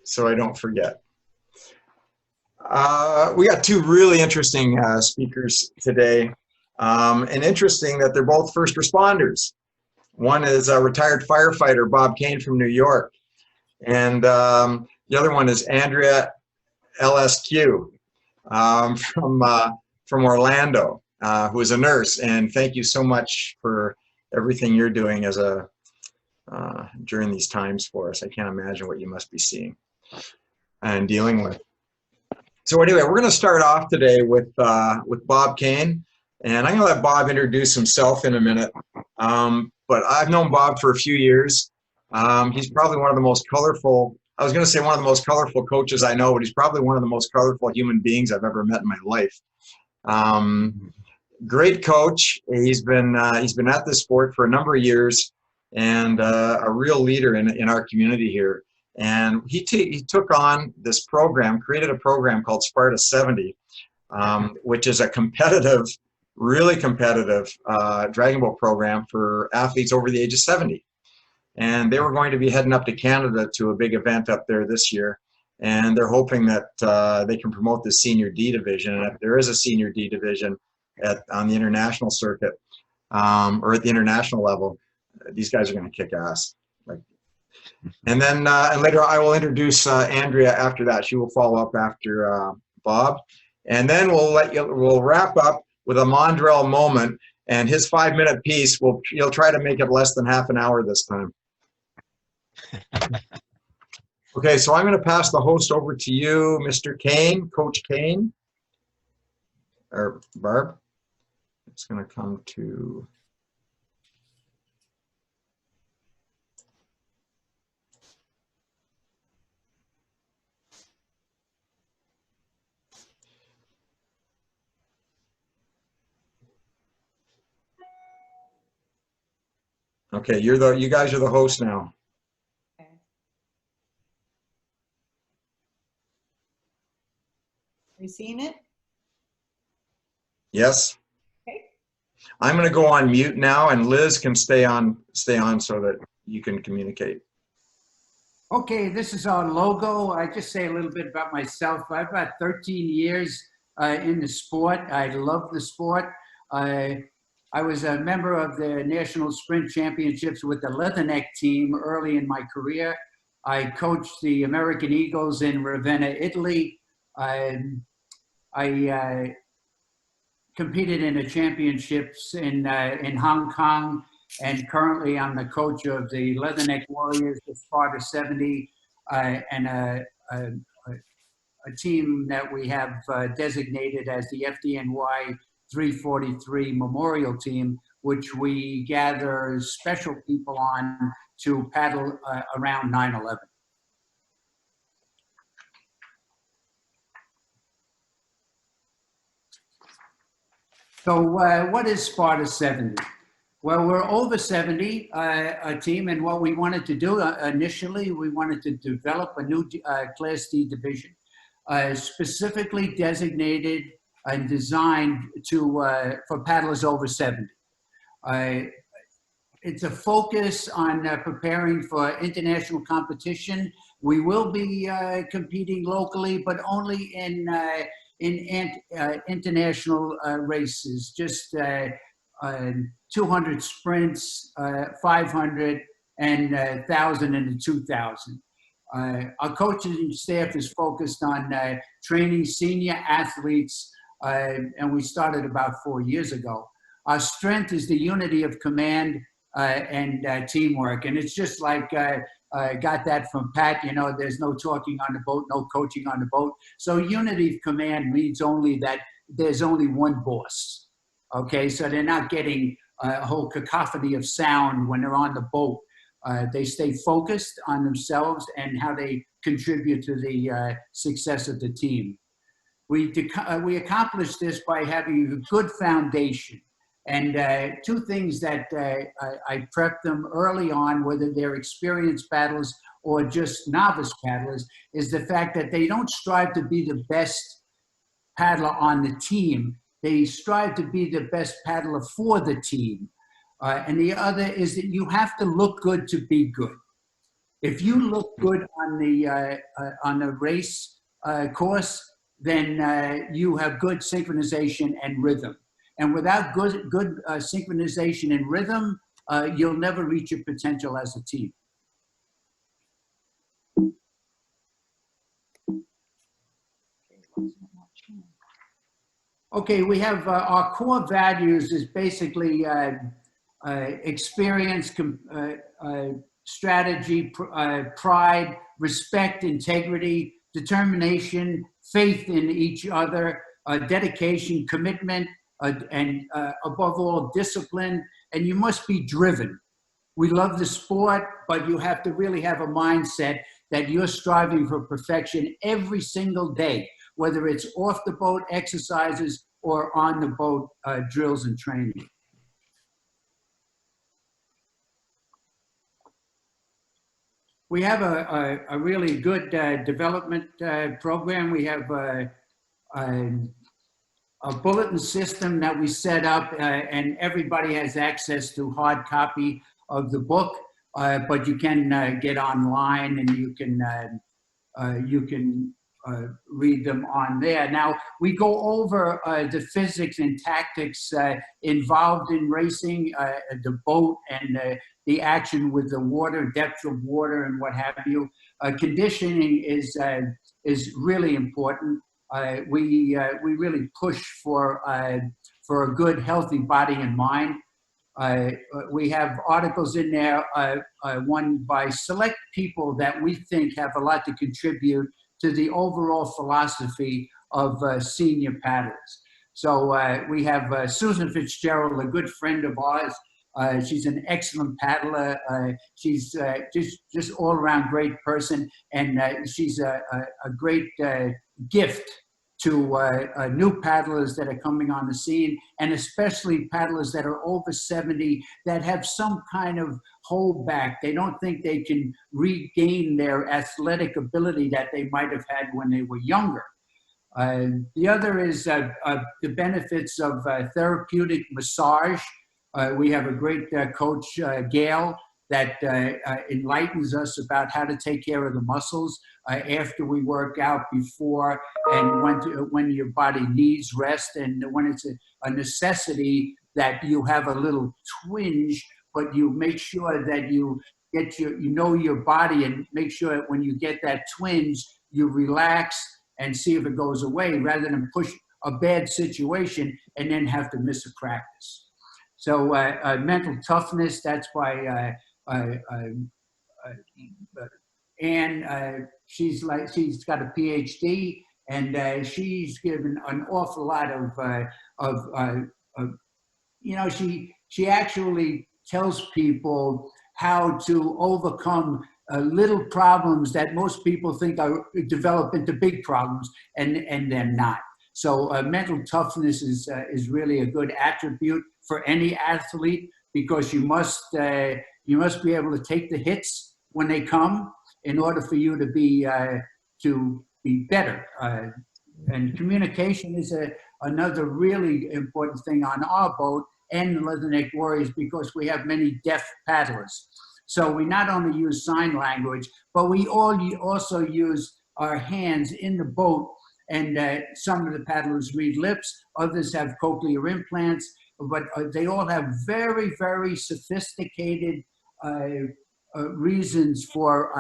so I don't forget. We got two really interesting speakers today, and interesting that they're both first responders. One is a retired firefighter, Bob Kane from New York, and the other one is Andrea LSQ from Orlando, who is a nurse. And thank you so much for everything you're doing as a during these times for us. I can't imagine what you must be seeing and dealing with. So anyway, we're going to start off today with Bob Kane, and I'm going to let Bob introduce himself in a minute. But I've known Bob for a few years. He's probably one of the most colorful, I was going to say one of the most colorful coaches I know, but he's probably one of the most colorful human beings I've ever met in my life. Great coach. He's been at this sport for a number of years, and a real leader in our community here. And he took on this program, created a program called Sparta 70, which is a competitive, really competitive Dragon Boat program for athletes over the age of 70. And they were going to be heading up to Canada to a big event up there this year. And they're hoping that they can promote the Senior D division. And if there is a Senior D division on the international circuit, or at the international level, these guys are going to kick ass. And then and later I will introduce Andrea after that. She will follow up after Bob. And then we'll wrap up with a Mondrell moment, and his 5-minute piece, he'll try to make it less than half an hour this time. Okay, so I'm going to pass the host over to you, Mr. Kane, Coach Kane, or Barb. It's going to come to... Okay, you guys are the host now. Okay. Are you seeing it? Yes. Okay. I'm going to go on mute now, and Liz can stay on so that you can communicate. Okay, this is our logo. I just say a little bit about myself. I've got 13 years in the sport. I love the sport. I was a member of the National Sprint Championships with the Leatherneck team early in my career. I coached the American Eagles in Ravenna, Italy. I competed in the championships in Hong Kong, and currently I'm the coach of the Leatherneck Warriors, the Sparta 70, and a team that we have designated as the FDNY 343 Memorial Team, which we gather special people on to paddle around 9/11. So what is Sparta 70? Well, we're over 70, a team, and what we wanted to do initially, we wanted to develop a new Class D division, specifically designated and designed for paddlers over 70. It's a focus on preparing for international competition. We will be competing locally, but only in international races, just 200 sprints, 500, and 1,000 and the 2,000. Our coaching staff is focused on training senior athletes, and we started about 4 years ago. Our strength is the unity of command and teamwork, and it's just like I got that from Pat. You know, there's no talking on the boat, no coaching on the boat. So unity of command means only that there's only one boss. Okay, so they're not getting a whole cacophony of sound when they're on the boat. They stay focused on themselves and how they contribute to the success of the team. We accomplish this by having a good foundation. And two things that I prep them early on, whether they're experienced paddlers or just novice paddlers, is the fact that they don't strive to be the best paddler on the team. They strive to be the best paddler for the team. And the other is that you have to look good to be good. If you look good on the race course, then you have good synchronization and rhythm. And without good synchronization and rhythm, you'll never reach your potential as a team. Okay, we have our core values is basically experience, strategy, pride, respect, integrity, determination, faith in each other, dedication, commitment, and above all, discipline. And you must be driven. We love the sport, but you have to really have a mindset that you're striving for perfection every single day, whether it's off the boat exercises or on the boat drills and training. We have a really good development program. We have a bulletin system that we set up, and everybody has access to hard copy of the book, but you can get online and you can read them on there. Now, we go over the physics and tactics involved in racing, the boat and the action with the water, depth of water and what have you. Conditioning is really important. We really push for a good, healthy body and mind. We have articles in there, one by select people that we think have a lot to contribute to the overall philosophy of senior paddlers. So we have Susan Fitzgerald, a good friend of ours. She's an excellent paddler. She's just all around great person, and she's a great gift to new paddlers that are coming on the scene, and especially paddlers that are over 70 that have some kind of holdback. They don't think they can regain their athletic ability that they might have had when they were younger. The other is the benefits of therapeutic massage. We have a great coach, Gail, that enlightens us about how to take care of the muscles after we work out, before, and when your body needs rest, and when it's a necessity that you have a little twinge, but you make sure that you get you know your body, and make sure that when you get that twinge, you relax and see if it goes away, rather than push a bad situation and then have to miss a practice. So mental toughness, that's why Anne, she's got a PhD, and she's given an awful lot of you know, she actually tells people how to overcome little problems that most people think are develop into big problems, and they're not. So mental toughness is really a good attribute for any athlete, because you must be able to take the hits when they come in order for you to be better. And communication is another really important thing on our boat and the Leatherneck Warriors, because we have many deaf paddlers. So we not only use sign language, but we also use our hands in the boat. And some of the paddlers read lips, others have cochlear implants, but they all have very, very sophisticated reasons for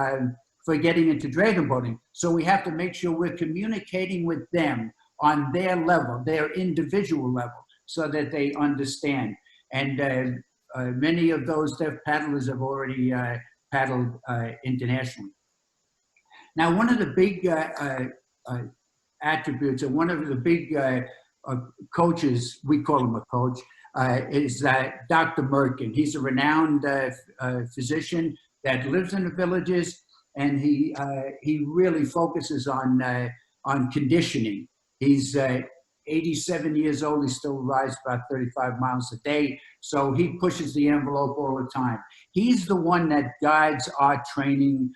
getting into dragon boating. So we have to make sure we're communicating with them on their level, their individual level, so that they understand. And many of those deaf paddlers have already paddled internationally. Now, one of the big attributes, and one of the big coaches, we call him a coach, is Dr. Merkin. He's a renowned physician that lives in the villages, and he really focuses on conditioning. He's 87 years old. He still rides about 35 miles a day, so he pushes the envelope all the time. He's the one that guides our training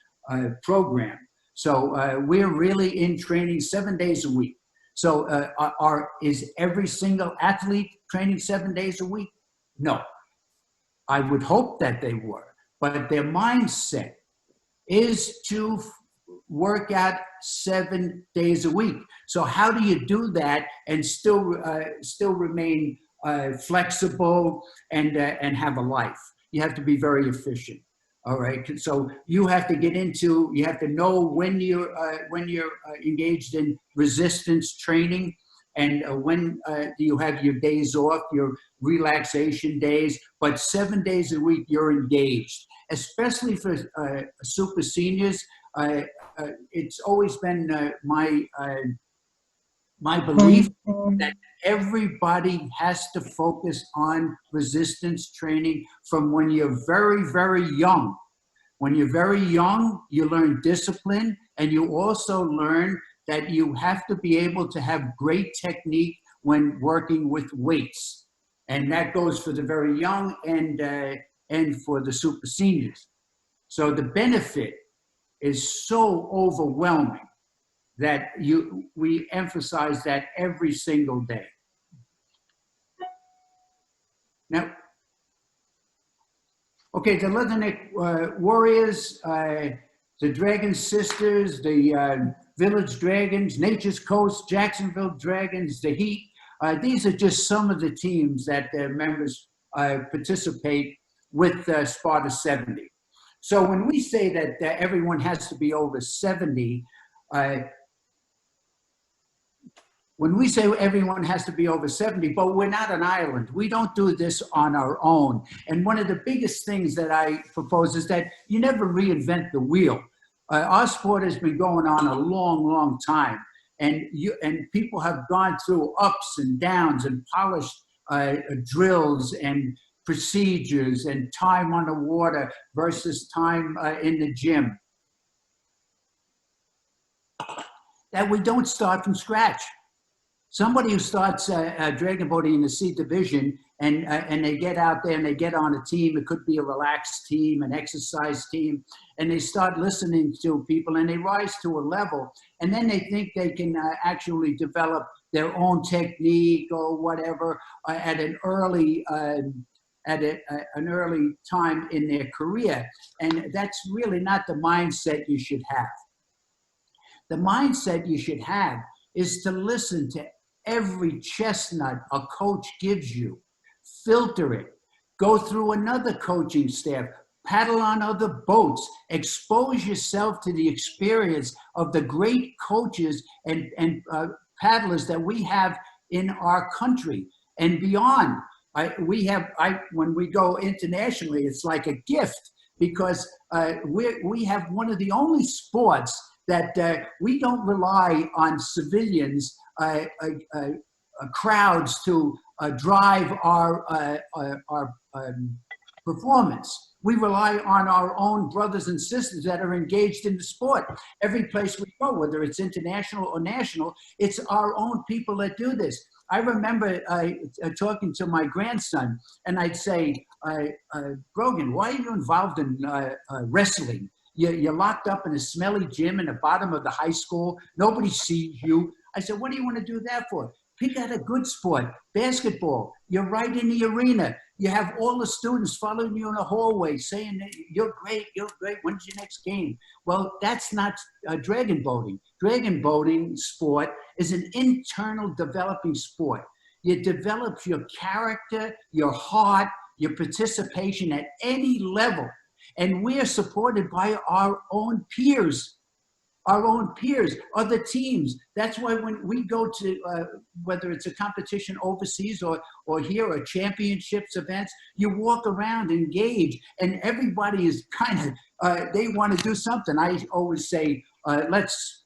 program. So we're really in training 7 days a week. So is every single athlete training 7 days a week? No. I would hope that they were, but their mindset is to work out 7 days a week. So how do you do that and still remain flexible and have a life? You have to be very efficient. All right. So you have to you have to know when you're engaged in resistance training, and when you have your days off, your relaxation days. But 7 days a week you're engaged, especially for super seniors. It's always been my belief that everybody has to focus on resistance training from when you're very, very young. When you're very young, you learn discipline, and you also learn that you have to be able to have great technique when working with weights. And that goes for the very young and for the super seniors. So the benefit is so overwhelming that we emphasize that every single day. Now, okay, the Leatherneck Warriors, the Dragon Sisters, the Village Dragons, Nature's Coast, Jacksonville Dragons, the Heat. These are just some of the teams that their members participate with Sparta 70. So when we say that everyone has to be over 70, when we say everyone has to be over 70, but we're not an island. We don't do this on our own. And one of the biggest things that I propose is that you never reinvent the wheel. Our sport has been going on a long, long time. And people have gone through ups and downs and polished drills and procedures and time on the water versus time in the gym. That we don't start from scratch. Somebody who starts dragon boating in the C division and they get out there and they get on a team, it could be a relaxed team, an exercise team, and they start listening to people and they rise to a level, and then they think they can actually develop their own technique or whatever at an early time in their career. And that's really not the mindset you should have. The mindset you should have is to listen to every chestnut a coach gives you, filter it, go through another coaching staff, paddle on other boats, expose yourself to the experience of the great coaches and paddlers that we have in our country and beyond. When we go internationally, it's like a gift, because we have one of the only sports that we don't rely on civilians, crowds to drive our performance. We rely on our own brothers and sisters that are engaged in the sport. Every place we go, whether it's international or national, it's our own people that do this. I remember talking to my grandson, and I'd say, Brogan, why are you involved in wrestling? You're locked up in a smelly gym in the bottom of the high school. Nobody sees you. I said, what do you want to do that for? Pick out a good sport, basketball. You're right in the arena. You have all the students following you in the hallway saying, you're great, when's your next game? Well, that's not dragon boating. Dragon boating sport is an internal developing sport. You develop your character, your heart, your participation at any level. And we're supported by our own peers, other teams. That's why when we go to, whether it's a competition overseas or here, or championships events, you walk around, engage, and everybody is kind of, they want to do something. I always say, let's,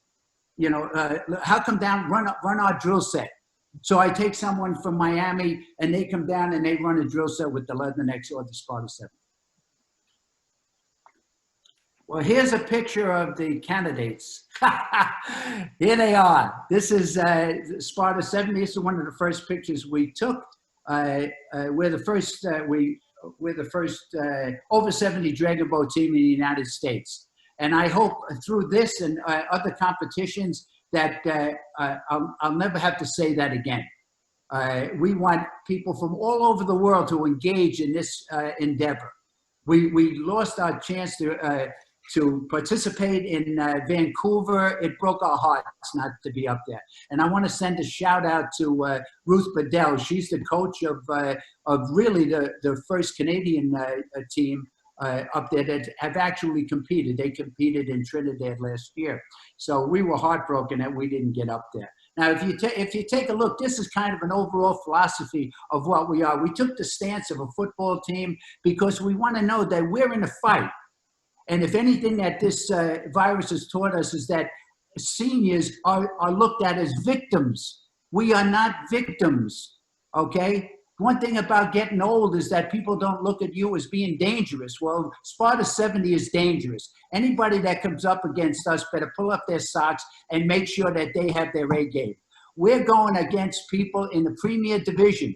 how come down, run our drill set. So I take someone from Miami and they come down and they run a drill set with the Leathernecks or the Sparta 7. Well, here's a picture of the candidates. Here they are. This is Sparta 70. This is one of the first pictures we took. We're the first over 70 dragon boat team in the United States. And I hope through this and other competitions that I'll never have to say that again. We want people from all over the world to engage in this endeavor. We lost our chance to to participate in Vancouver. It broke our hearts not to be up there. And I want to send a shout out to Ruth Bedell. She's the coach of really the first Canadian team up there that have actually competed. They competed in Trinidad last year. So we were heartbroken that we didn't get up there. Now, if you take a look, this is kind of an overall philosophy of what we are. We took the stance of a football team because we want to know that we're in a fight. And if anything that this virus has taught us is that seniors are looked at as victims. We are not victims, okay? One thing about getting old is that people don't look at you as being dangerous. Well, Sparta 70 is dangerous. Anybody that comes up against us better pull up their socks and make sure that they have their A game. We're going against people in the Premier Division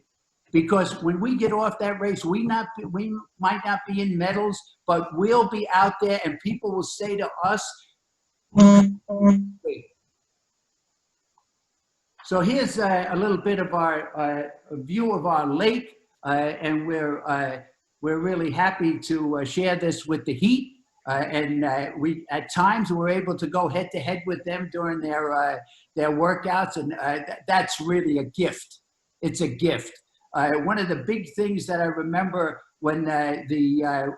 because when we get off that race, we might not be in medals, but we'll be out there and people will say to us, wait. So here's a little bit of our view of our lake, and we're really happy to share this with the Heat. We at times were able to go head to head with them during their workouts, and that's really a gift. It's a gift. One of the big things that I remember when the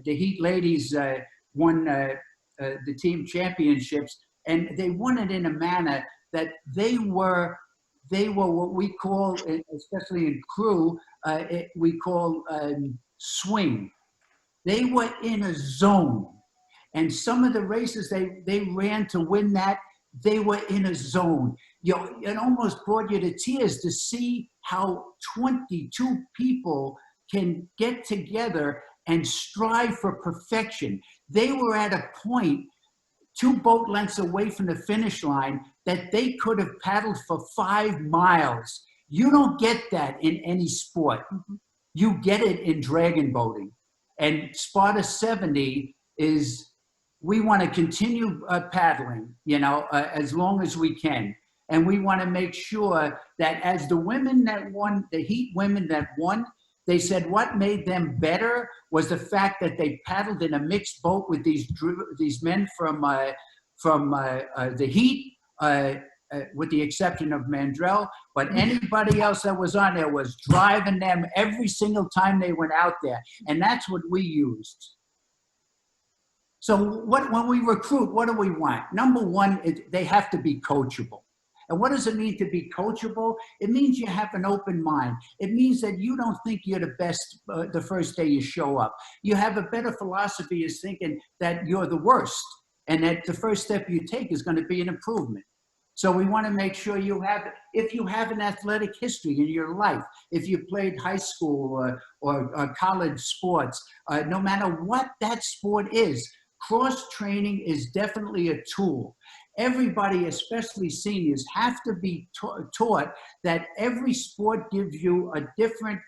Heat ladies won the team championships, and they won it in a manner that they were what we call, especially in crew, we call swing. They were in a zone. And some of the races they ran to win that, they were in a zone. It almost brought you to tears to see how 22 people can get together and strive for perfection. They were at a point 2 boat lengths away from the finish line that they could have paddled for 5 miles. You don't get that in any sport. You get it in dragon boating. And Sparta 70 is, we want to continue paddling, as long as we can. And we want to make sure that as the women that won, the Heat women that won, they said what made them better was the fact that they paddled in a mixed boat with these men from the Heat, with the exception of Mandrell. But anybody else that was on there was driving them every single time they went out there. And that's what we used. So when we recruit, what do we want? Number one, they have to be coachable. And what does it mean to be coachable? It means you have an open mind. It means that you don't think you're the best the first day you show up. You have a better philosophy is thinking that you're the worst and that the first step you take is going to be an improvement. So we want to make sure if you have an athletic history in your life, if you played high school or college sports, no matter what that sport is, cross-training is definitely a tool. Everybody, especially seniors, have to be taught that every sport gives you a different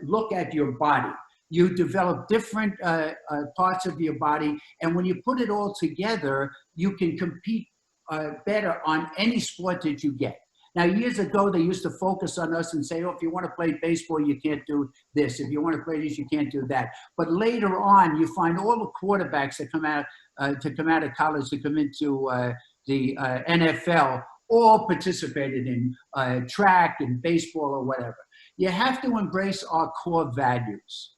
look at your body. You develop different parts of your body, and when you put it all together, you can compete better on any sport that you get. Now, years ago, they used to focus on us and say, oh, if you want to play baseball, you can't do this. If you want to play this, you can't do that. But later on, you find all the quarterbacks that come out of college to come into the NFL all participated in track and baseball or whatever. You have to embrace our core values,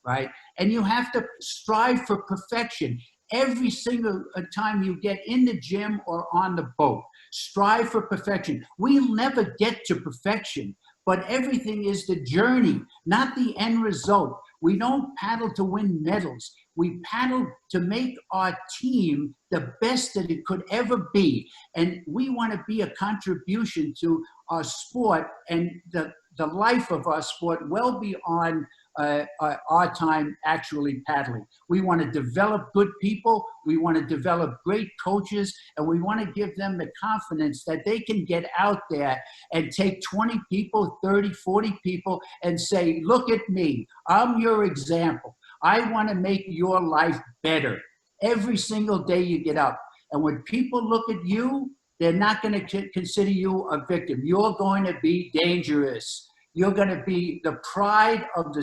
right? And you have to strive for perfection. Every single time you get in the gym or on the boat, strive for perfection. We'll never get to perfection, but everything is the journey, not the end result. We don't paddle to win medals. We paddle to make our team the best that it could ever be. And we want to be a contribution to our sport and the life of our sport well beyond our time actually paddling. We want to develop good people. We want to develop great coaches, and we want to give them the confidence that they can get out there and take 20 people, 30, 40 people and say, look at me. I'm your example. I want to make your life better every single day you get up. And when people look at you, they're not going to consider you a victim. You're going to be dangerous. You're going to be the pride of the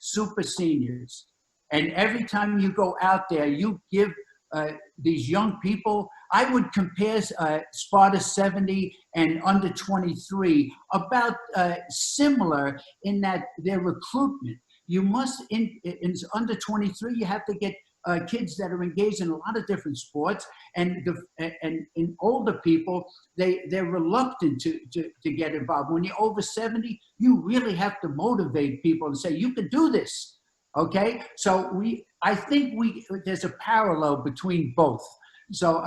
super seniors. And every time you go out there, you give these young people, I would compare Sparta 70 and under 23 about similar in that their recruitment. You must, in under 23, you have to get kids that are engaged in a lot of different sports, and in older people, they're reluctant to get involved. When you're over 70, you really have to motivate people and say, you can do this. Okay, so I think there's a parallel between both. So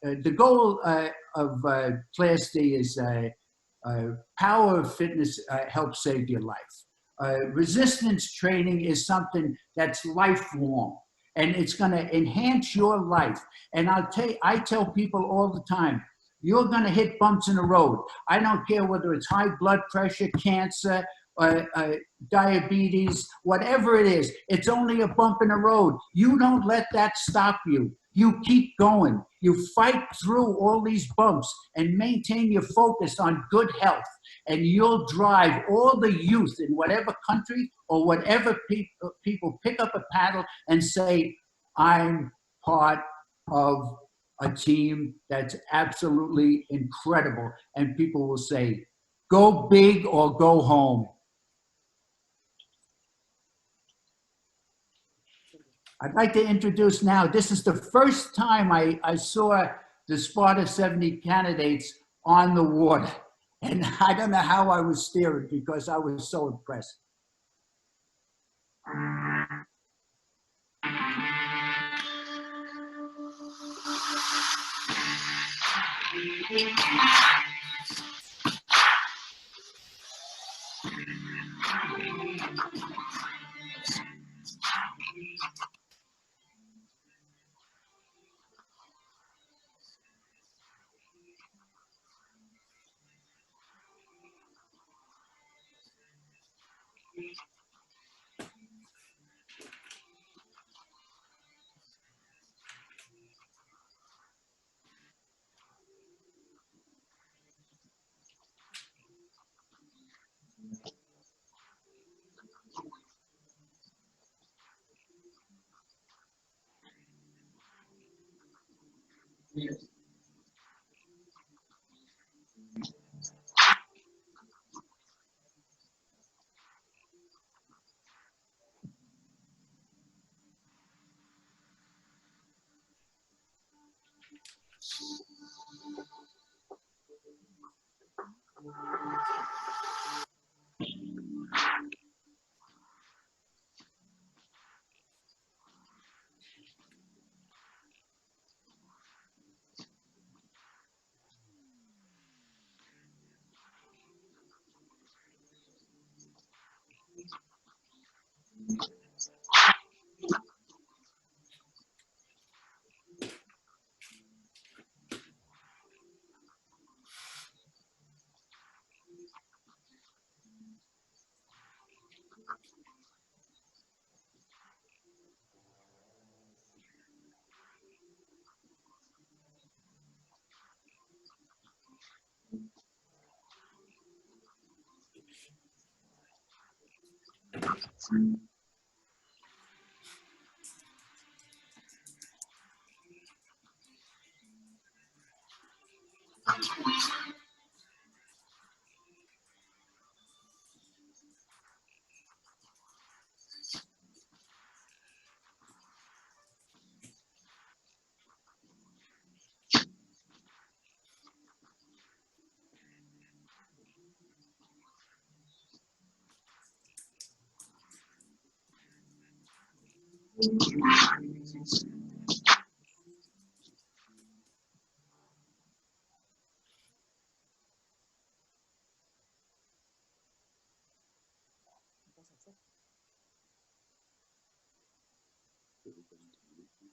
the goal of Class D is power of fitness helps save your life. Resistance training is something that's lifelong, and it's going to enhance your life. And I tell people all the time, you're going to hit bumps in the road. I don't care whether it's high blood pressure, cancer, diabetes, whatever it is, it's only a bump in the road. You don't let that stop you. You keep going. You fight through all these bumps and maintain your focus on good health. And you'll drive all the youth in whatever country or whatever people pick up a paddle and say, I'm part of a team that's absolutely incredible. And people will say, go big or go home. I'd like to introduce now, this is the first time I saw the Sparta 70 candidates on the water. And I don't know how I was steering because I was so impressed.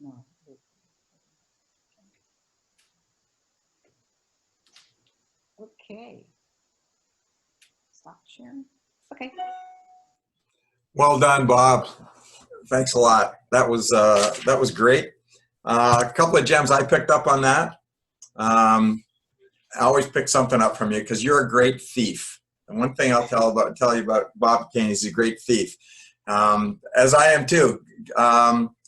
No. Okay. Stop sharing. Okay. Well done, Bob. Thanks a lot. That was great. A couple of gems I picked up on that. I always pick something up from you because you're a great thief. And one thing I'll tell you about Bob Kane, he's a great thief. as I am too.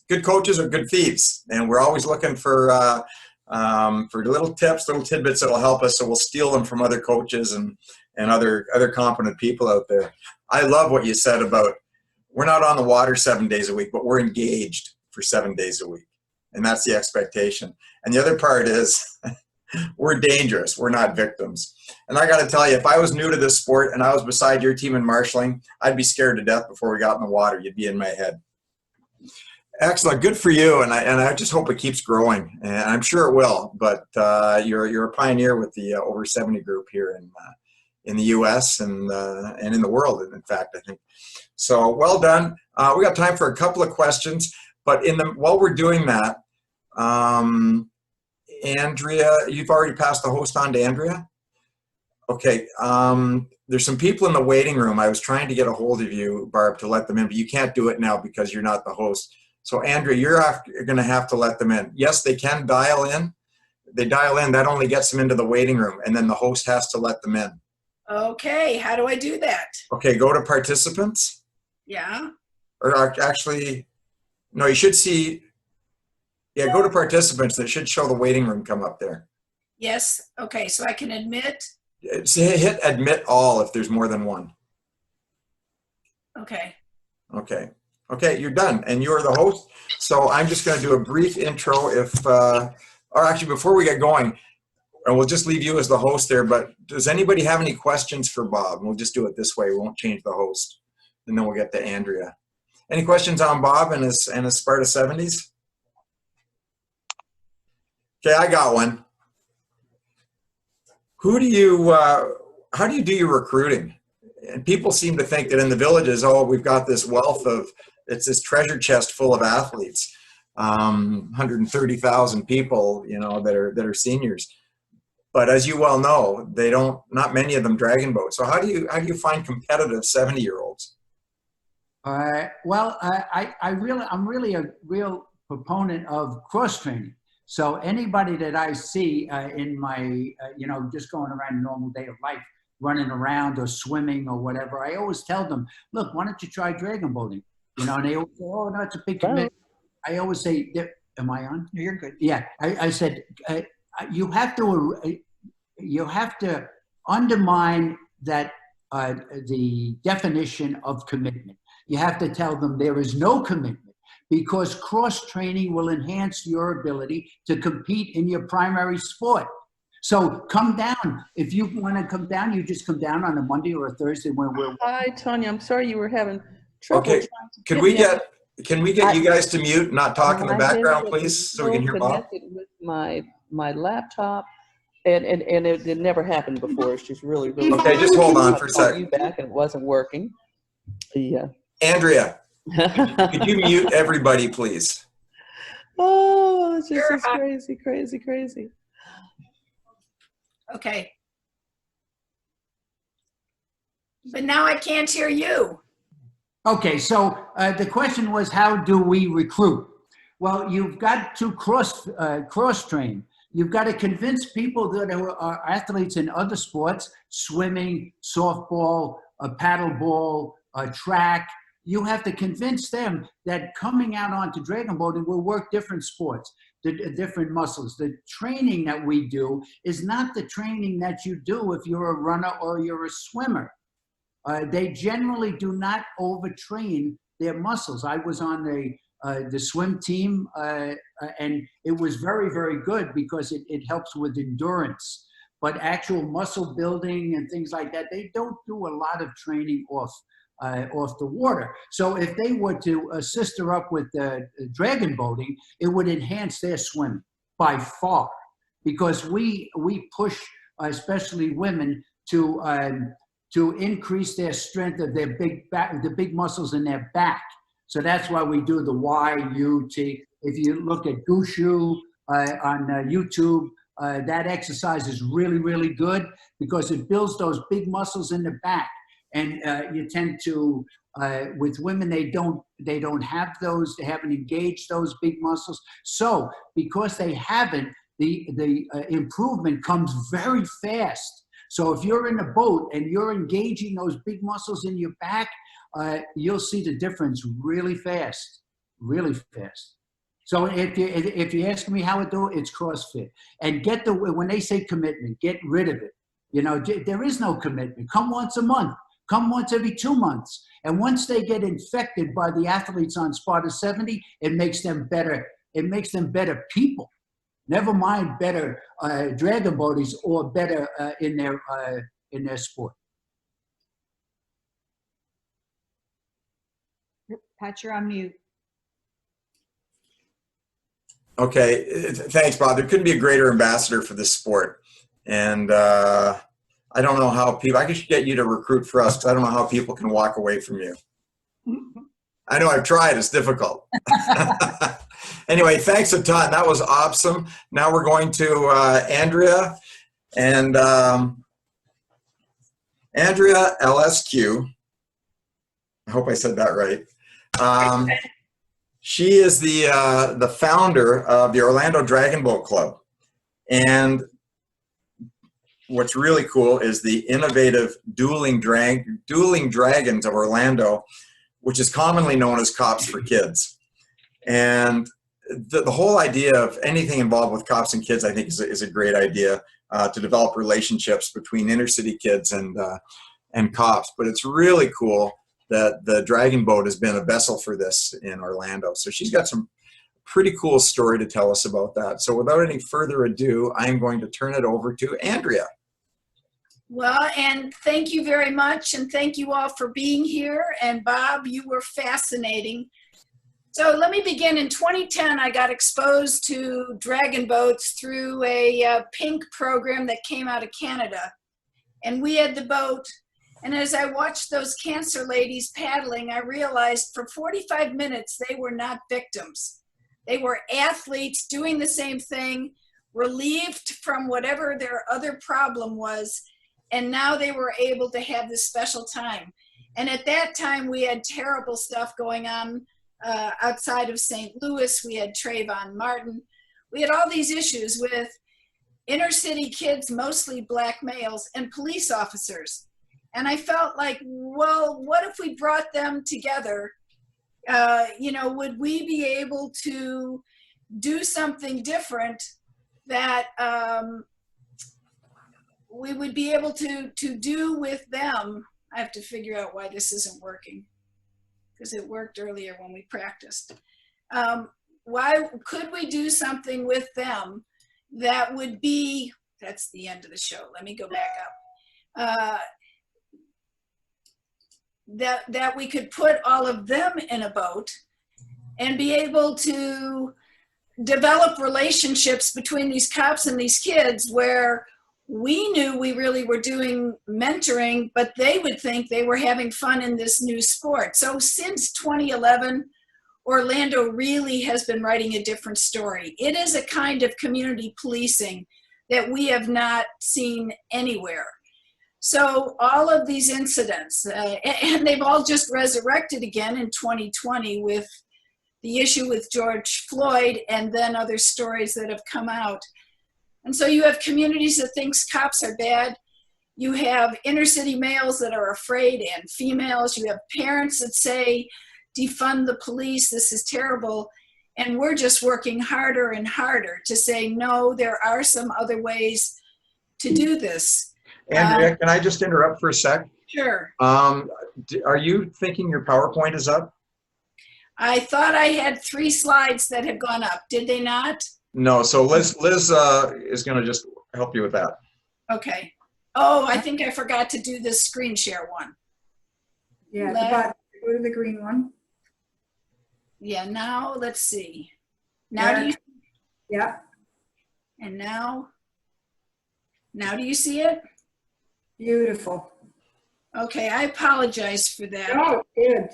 Good coaches are good thieves, and we're always looking for little tips, little tidbits that will help us. So we'll steal them from other coaches and other competent people out there. I love what you said about we're not on the water 7 days a week, but we're engaged for 7 days a week, and that's the expectation. And the other part is we're dangerous. We're not victims. And I got to tell you, if I was new to this sport and I was beside your team in marshalling, I'd be scared to death before we got in the water. You'd be in my head. Excellent. Good for you. And I just hope it keeps growing. And I'm sure it will. But you're a pioneer with the over 70 group here in the U.S. and in the world, in fact, I think. So well done. We got time for a couple of questions. But while we're doing that, Andrea, you've already passed the host on to Andrea? Okay. There's some people in the waiting room. I was trying to get a hold of you, Barb, to let them in, but you can't do it now because you're not the host. So Andrea, you're going to have to let them in. Yes, they can dial in. They dial in. That only gets them into the waiting room, and then the host has to let them in. Okay, how do I do that? Okay, go to participants. Yeah. Or actually, no, you should see, yeah, go to participants. That should show the waiting room come up there. Yes, okay, so I can admit. Hit admit all if there's more than one. Okay. Okay. Okay, you're done, and you're the host. So I'm just going to do a brief intro or actually before we get going, and we'll just leave you as the host there, but does anybody have any questions for Bob? We'll just do it this way. We won't change the host, and then we'll get to Andrea. Any questions on Bob and his Sparta 70s? Okay, I got one. How do you do your recruiting? And people seem to think that in the villages, oh, we've got this wealth of, it's this treasure chest full of athletes, 130,000 people, you know, that are seniors. But as you well know, not many of them dragon boat. So how do you find competitive 70-year-olds? Well, I'm really a real proponent of cross training. So anybody that I see in my, just going around a normal day of life, running around or swimming or whatever, I always tell them, look, why don't you try dragon boating? You know, and they always say, oh, no, it's a big commitment. I always say, am I on? No, you're good. Yeah, I said, you have to undermine that the definition of commitment. You have to tell them there is no commitment, because cross-training will enhance your ability to compete in your primary sport. So come down. If you want to come down, you just come down on a Monday or a Thursday when we're... Hi, Tanya. I'm sorry you were having trouble. Okay. Can we get you guys to mute, not talk in the background, please, so we can hear Bob? With my laptop, and it never happened before. It's just really, really... Okay, just hold on for a second. You back and it wasn't working. Yeah. Andrea, could you mute everybody, please? Oh, it's just crazy, crazy, crazy. Okay. But now I can't hear you. Okay, so the question was, how do we recruit? Well, you've got to cross train. You've got to convince people that are athletes in other sports, swimming, softball, paddleball, track. You have to convince them that coming out onto dragon boating will work different sports, the different muscles. The training that we do is not the training that you do if you're a runner or you're a swimmer. They generally do not overtrain their muscles. I was on the swim team, and it was very, very good because it helps with endurance. But actual muscle building and things like that, they don't do a lot of training off the water. So if they were to sister up with dragon boating, it would enhance their swimming by far, because we push, especially women, to increase their strength of their big back, the big muscles in their back. So that's why we do the YUT. If you look at Gushu on YouTube, that exercise is really, really good because it builds those big muscles in the back. And you tend to, with women, they don't have those, they haven't engaged those big muscles. So because they haven't, the improvement comes very fast. So if you're in a boat and you're engaging those big muscles in your back, you'll see the difference really fast, really fast. So if you ask me how to do it, it's CrossFit. And when they say commitment, get rid of it. You know, there is no commitment. Come once a month. Come once every 2 months. And once they get infected by the athletes on Sparta 70, it makes them better. It makes them better people. Never mind better dragon boaties or better in their sport. Pat, you're on mute. Okay, thanks, Bob. There couldn't be a greater ambassador for this sport. And I don't know how people, I could get you to recruit for us, because I don't know how people can walk away from you. I know I've tried, it's difficult. Anyway, thanks a ton. That was awesome. Now we're going to Andrea. And Andrea LSQ, I hope I said that right. She is the founder of the Orlando Dragon Boat Club. And what's really cool is the innovative Dueling Dragons of Orlando, which is commonly known as Cops for Kids. And the whole idea of anything involved with cops and kids, I think, is a great idea to develop relationships between inner city kids and cops. But it's really cool that the Dragon Boat has been a vessel for this in Orlando. So she's got some pretty cool story to tell us about that. So without any further ado, I'm going to turn it over to Andrea. Well, and thank you very much, and thank you all for being here. And Bob, you were fascinating. So let me begin. In 2010, I got exposed to dragon boats through a pink program that came out of Canada. And we had the boat. And as I watched those cancer ladies paddling, I realized for 45 minutes, they were not victims. They were athletes doing the same thing, relieved from whatever their other problem was. And now they were able to have this special time. And at that time, we had terrible stuff going on outside of St. Louis. We had Trayvon Martin. We had all these issues with inner city kids, mostly black males, and police officers. And I felt like, well, what if we brought them together? You know, would we be able to do something different that we would be able to do with them? I have to figure out why this isn't working, because it worked earlier when we practiced. Why could we do something with them that would be, that's the end of the show. Let me go back up. That we could put all of them in a boat and be able to develop relationships between these cops and these kids where we knew we really were doing mentoring, but they would think they were having fun in this new sport. So since 2011, Orlando really has been writing a different story. It is a kind of community policing that we have not seen anywhere. So all of these incidents, and they've all just resurrected again in 2020 with the issue with George Floyd and then other stories that have come out. And so you have communities that think cops are bad. You have inner city males that are afraid and females. You have parents that say, defund the police, this is terrible. And we're just working harder and harder to say, no, there are some other ways to do this. Andrea, can I just interrupt for a sec? Sure. Are you thinking your PowerPoint is up? I thought I had 3 slides that had gone up. Did they not? No, so Liz is going to just help you with that. Okay. Oh, I think I forgot to do this screen share one. Yeah, at the bottom, go to the green one. Yeah, now let's see. Now Yeah. do you, Yeah, and now do you see it? beautiful. Okay, I apologize for that. Oh, good.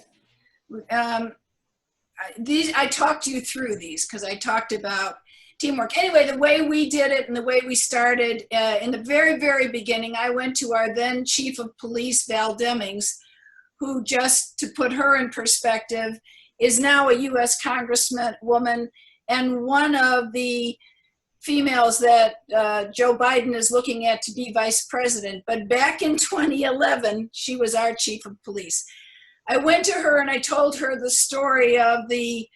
I talked you through these because I talked about teamwork. Anyway, the way we did it and the way we started, in the very, very beginning, I went to our then chief of police, Val Demings, who, just to put her in perspective, is now a U.S. Congresswoman and one of the females that Joe Biden is looking at to be vice president. But back in 2011, she was our chief of police. I went to her and I told her the story of the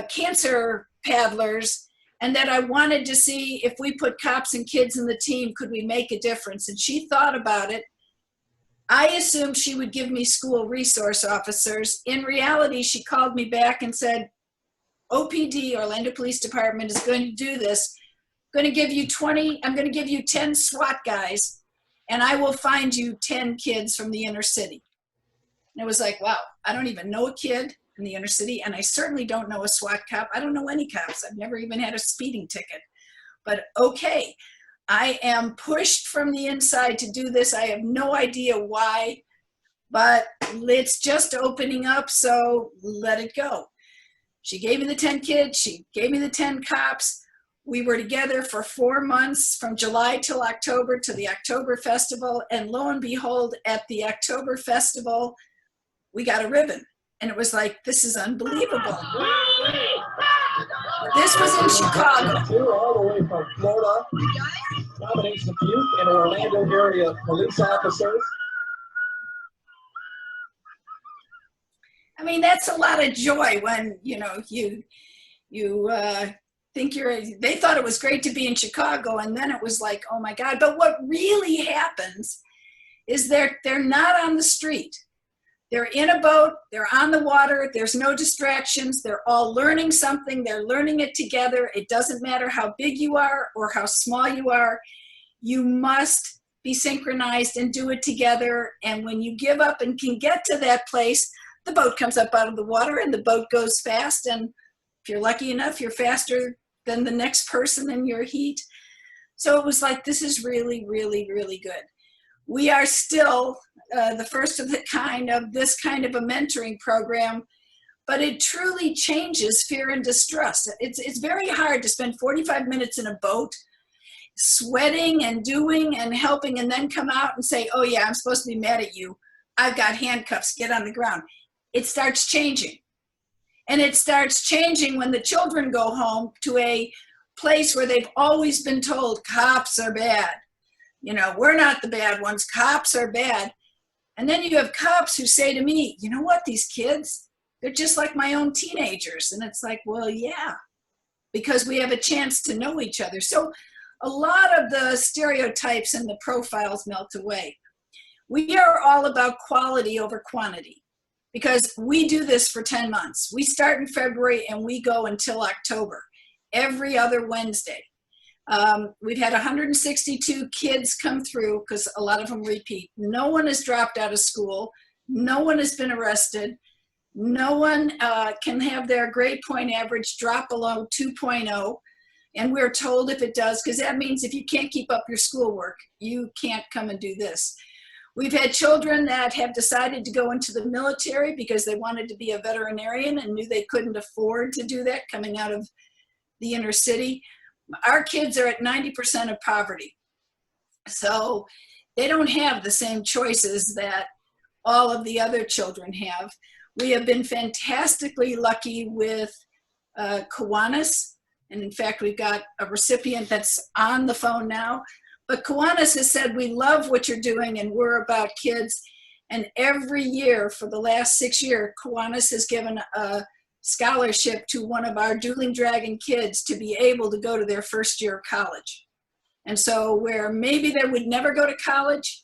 cancer paddlers, and that I wanted to see if we put cops and kids in the team, could we make a difference? And she thought about it. I assumed she would give me school resource officers. In reality, she called me back and said, OPD, Orlando Police Department, is going to do this. I'm going to give you 10 SWAT guys, and I will find you 10 kids from the inner city. And it was like, wow, I don't even know a kid in the inner city, and I certainly don't know a SWAT cop. I don't know any cops. I've never even had a speeding ticket. But okay, I am pushed from the inside to do this. I have no idea why, but it's just opening up, so let it go. She gave me the 10 kids. She gave me the 10 cops. We were together for 4 months, from July till October, to the October Festival. And lo and behold, at the October Festival, we got a ribbon. And it was like, this is unbelievable. This was in Chicago. All the way from Florida. Combination of youth and Orlando area police officers. I mean, that's a lot of joy when, you know, you think they thought it was great to be in Chicago, and then it was like, oh my God. But what really happens is they're not on the street. They're in a boat, they're on the water, there's no distractions, they're all learning something, they're learning it together. It doesn't matter how big you are or how small you are, you must be synchronized and do it together. And when you give up and can get to that place, the boat comes up out of the water and the boat goes fast. And if you're lucky enough, you're faster than the next person in your heat. So it was like, this is really, really, really good. We are still the first of the kind of this kind of a mentoring program, but it truly changes fear and distrust. It's very hard to spend 45 minutes in a boat, sweating and doing and helping, and then come out and say, oh yeah, I'm supposed to be mad at you. I've got handcuffs, get on the ground. It starts changing. And it starts changing when the children go home to a place where they've always been told cops are bad. You know, we're not the bad ones, cops are bad. And then you have cops who say to me, you know what, these kids, they're just like my own teenagers. And it's like, well, yeah, because we have a chance to know each other. So a lot of the stereotypes and the profiles melt away. We are all about quality over quantity, because we do this for 10 months. We start in February and we go until October, every other Wednesday. We've had 162 kids come through, because a lot of them repeat. No one has dropped out of school. No one has been arrested. No one can have their grade point average drop below 2.0. And we're told if it does, because that means if you can't keep up your schoolwork, you can't come and do this. We've had children that have decided to go into the military because they wanted to be a veterinarian and knew they couldn't afford to do that coming out of the inner city. Our kids are at 90% of poverty. So they don't have the same choices that all of the other children have. We have been fantastically lucky with Kiwanis. And in fact, we've got a recipient that's on the phone now. But Kiwanis has said, we love what you're doing and we're about kids. And every year for the last 6 years, Kiwanis has given a scholarship to one of our Dueling Dragon kids to be able to go to their first year of college. And so where maybe they would never go to college,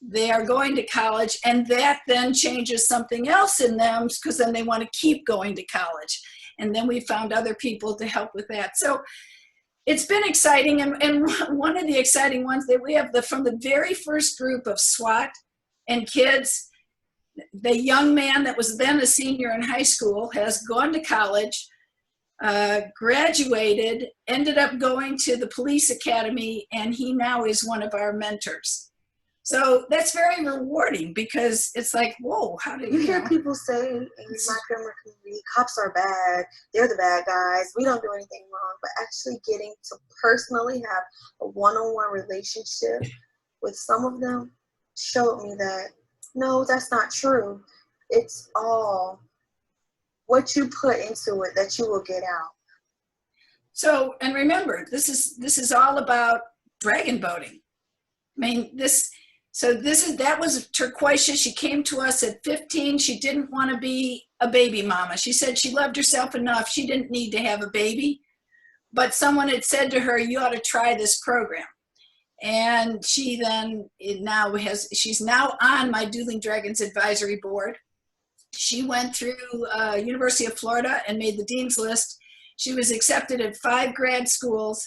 they are going to college, and that then changes something else in them, because then they want to keep going to college. And then we found other people to help with that. So it's been exciting. And one of the exciting ones that we have, from the very first group of SWAT and kids, the young man that was then a senior in high school has gone to college, graduated, ended up going to the police academy, and he now is one of our mentors. So that's very rewarding, because it's like, whoa, how did you hear people say in my criminal community, cops are bad, they're the bad guys, we don't do anything wrong, but actually getting to personally have a one-on-one relationship with some of them showed me that, no, that's not true. It's all what you put into it that you will get out. So, and remember, this is all about dragon boating. I mean, So that was Turquoise. She came to us at 15. She didn't want to be a baby mama. She said she loved herself enough. She didn't need to have a baby. But someone had said to her, you ought to try this program. And she then she's now on my Dueling Dragons advisory board. She went through University of Florida and made the dean's list. She was accepted at 5 grad schools.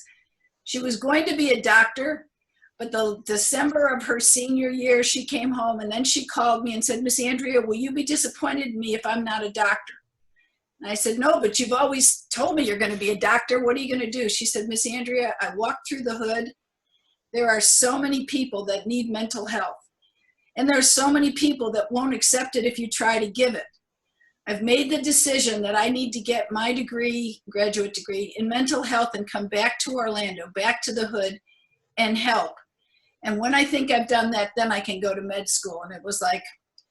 She was going to be a doctor, but the December of her senior year, she came home and then she called me and said, Miss Andrea, will you be disappointed in me if I'm not a doctor? And I said, no, but you've always told me you're going to be a doctor. What are you going to do? She said, Miss Andrea, I walked through the hood. There are so many people that need mental health. And there are so many people that won't accept it if you try to give it. I've made the decision that I need to get my degree, graduate degree, in mental health and come back to Orlando, back to the hood, and help. And when I think I've done that, then I can go to med school. And it was like,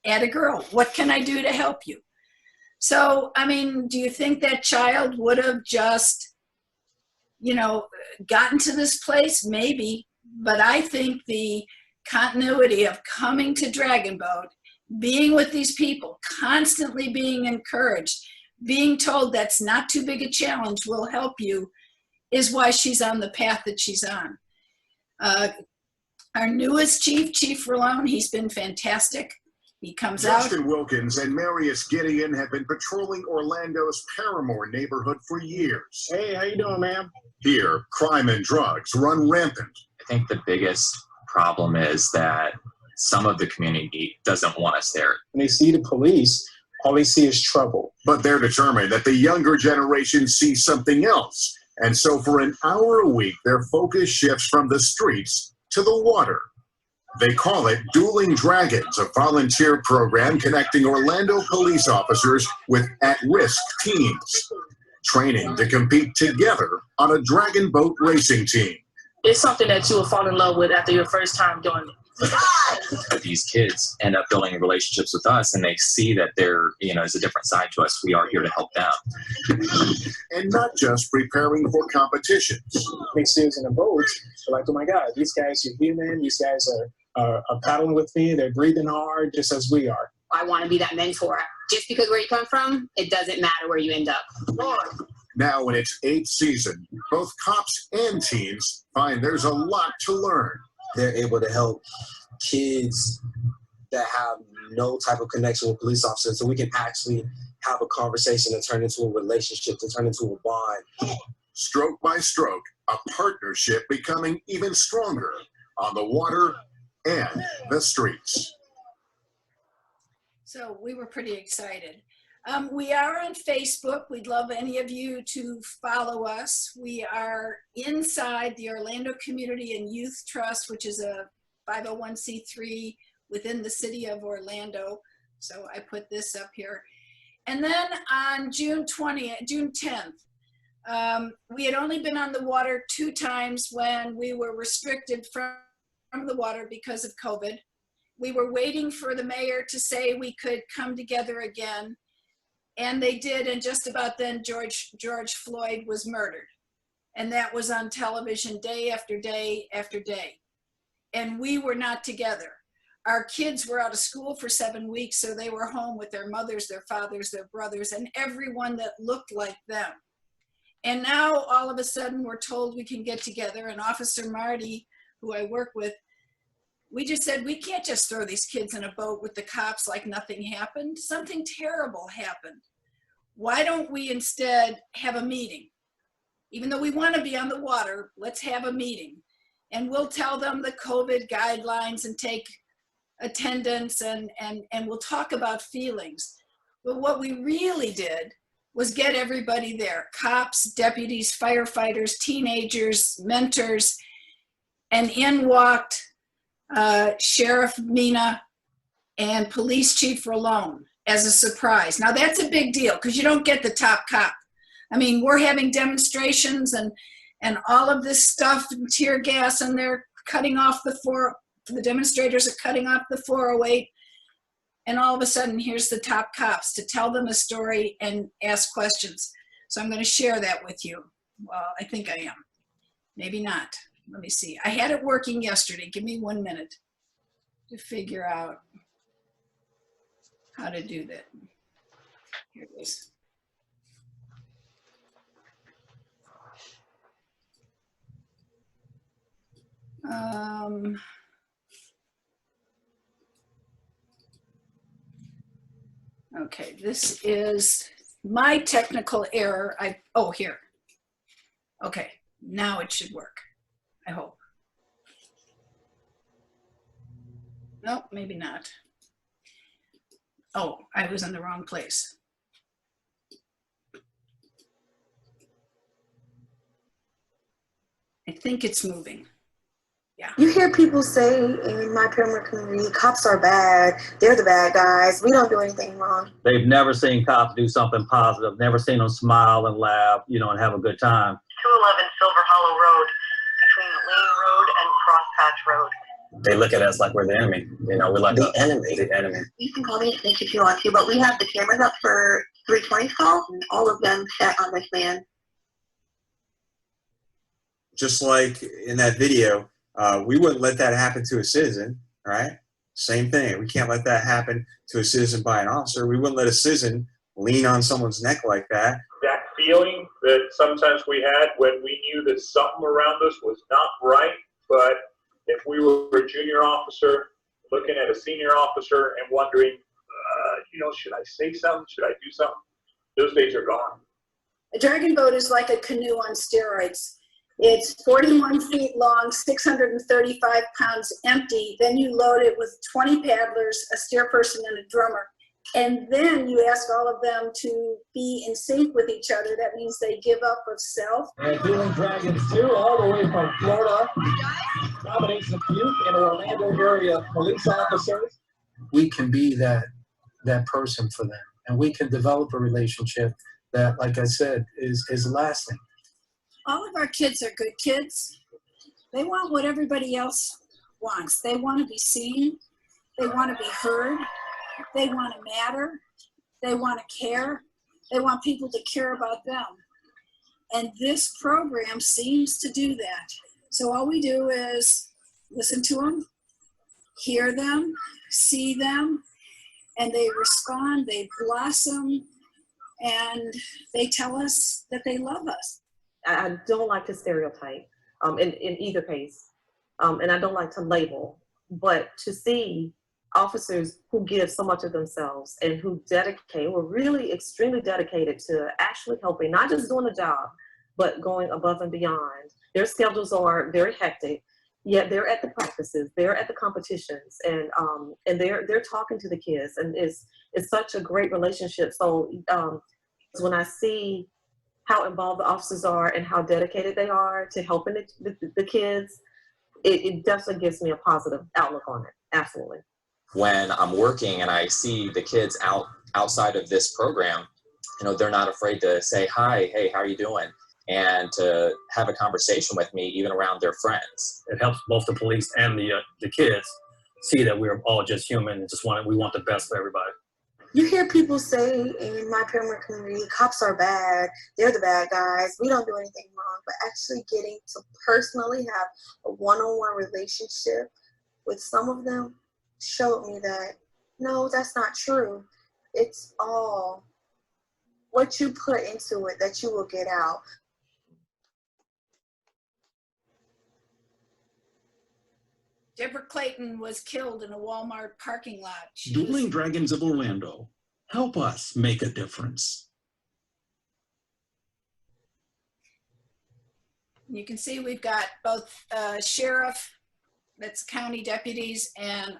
atta girl, what can I do to help you? So, I mean, do you think that child would have just, gotten to this place? Maybe. But I think the continuity of coming to Dragon Boat, being with these people, constantly being encouraged, being told that's not too big a challenge, will help you, is why she's on the path that she's on. Our newest chief, Chief Rolone, he's been fantastic. He comes out. Justin Wilkins and Marius Gideon have been patrolling Orlando's Paramore neighborhood for years. Hey, how you doing, ma'am? Here, crime and drugs run rampant. I think the biggest problem is that some of the community doesn't want us there. When they see the police, all they see is trouble. But they're determined that the younger generation sees something else. And so for an hour a week, their focus shifts from the streets to the water. They call it Dueling Dragons, a volunteer program connecting Orlando police officers with at-risk teens, training to compete together on a dragon boat racing team. It's something that you will fall in love with after your first time doing it. These kids end up building relationships with us, and they see that there, is a different side to us. We are here to help them. And not just preparing for competitions. They see us in a boat, they're like, oh my God, these guys are human. These guys are paddling with me. They're breathing hard just as we are. I want to be that mentor. Just because where you come from, it doesn't matter where you end up. Now in its 8th season, both cops and teens find there's a lot to learn. They're able to help kids that have no type of connection with police officers, so we can actually have a conversation and turn into a relationship, to turn into a bond. Stroke by stroke, a partnership becoming even stronger on the water and the streets. So we were pretty excited. We are on Facebook. We'd love any of you to follow us. We are inside the Orlando Community and Youth Trust, which is a 501c3 within the city of Orlando. So I put this up here. And then on June 10th, we had only been on the water 2 times when we were restricted from the water because of COVID. We were waiting for the mayor to say we could come together again. And they did, and just about then George Floyd was murdered. And that was on television day after day after day. And we were not together. Our kids were out of school for 7 weeks, so they were home with their mothers, their fathers, their brothers, and everyone that looked like them. And now all of a sudden we're told we can get together, and Officer Marty, who I work with, we just said, we can't just throw these kids in a boat with the cops like nothing happened. Something terrible happened. Why don't we instead have a meeting? Even though we want to be on the water, let's have a meeting. And we'll tell them the COVID guidelines and take attendance, and we'll talk about feelings. But what we really did was get everybody there. Cops, deputies, firefighters, teenagers, mentors, and in walked Sheriff Mina and Police Chief Rolone as a surprise. Now that's a big deal because you don't get the top cop. I mean, we're having demonstrations and all of this stuff, and tear gas, and they're cutting off the demonstrators are cutting off the 408. And all of a sudden, here's the top cops to tell them a story and ask questions. So I'm going to share that with you. Well, I think I am. Maybe not. Let me see. I had it working yesterday. Give me 1 minute. to figure out how to do that. Here it is. Okay, this is my technical error. Oh, here. Okay, now it should work, I hope. Nope, maybe not. Oh, I was in the wrong place. I think it's moving. Yeah. You hear people say in my pyramid community, cops are bad. They're the bad guys. We don't do anything wrong. They've never seen cops do something positive. Never seen them smile and laugh, you know, and have a good time. 211 Silver Hollow Road, between Lane Road and Crosspatch Road. They look at us like we're the enemy. You know, we're like the enemy. The enemy. You can call me a snitch if you want to, but we have the cameras up for 320 calls, and all of them set on this man. Just like in that video, we wouldn't let that happen to a citizen, right? Same thing. We can't let that happen to a citizen by an officer. We wouldn't let a citizen lean on someone's neck like that. That feeling that sometimes we had when we knew that something around us was not right, but if we were a junior officer looking at a senior officer and wondering, you know, should I say something? Should I do something? Those days are gone. A dragon boat is like a canoe on steroids. It's 41 feet long, 635 pounds empty. Then you load it with 20 paddlers, a steer person, and a drummer. And then you ask all of them to be in sync with each other. That means they give up of self. And Dueling Dragons 2, all the way from Florida, nomination of youth in Orlando area police officers. We can be that person for them, and we can develop a relationship that, like I said, is lasting. All of our kids are good kids. They want what everybody else wants. They want to be seen. They want to be heard. They want to matter. They want to care. They want people to care about them. And this program seems to do that. So all we do is listen to them, hear them, see them, and they respond, they blossom, and they tell us that they love us. I don't like to stereotype in either case, and I don't like to label, but to see officers who give so much of themselves and who were really extremely dedicated to actually helping, not just doing the job, but going above and beyond. Their schedules are very hectic, yet they're at the practices, they're at the competitions, and they're talking to the kids, and it's such a great relationship. So when I see how involved the officers are and how dedicated they are to helping the kids, it definitely gives me a positive outlook on it. Absolutely. When I'm working and I see the kids outside of this program, you know, they're not afraid to say, hi, hey, how are you doing? And to have a conversation with me, even around their friends. It helps both the police and the kids see that we're all just human and we want the best for everybody. You hear people say in my pyramid community, cops are bad. They're the bad guys. We don't do anything wrong. But actually getting to personally have a one-on-one relationship with some of them showed me that, no, that's not true. It's all what you put into it that you will get out. Deborah Clayton was killed in a Walmart parking lot. Dueling Dragons of Orlando, help us make a difference. You can see we've got both sheriff, that's county deputies, and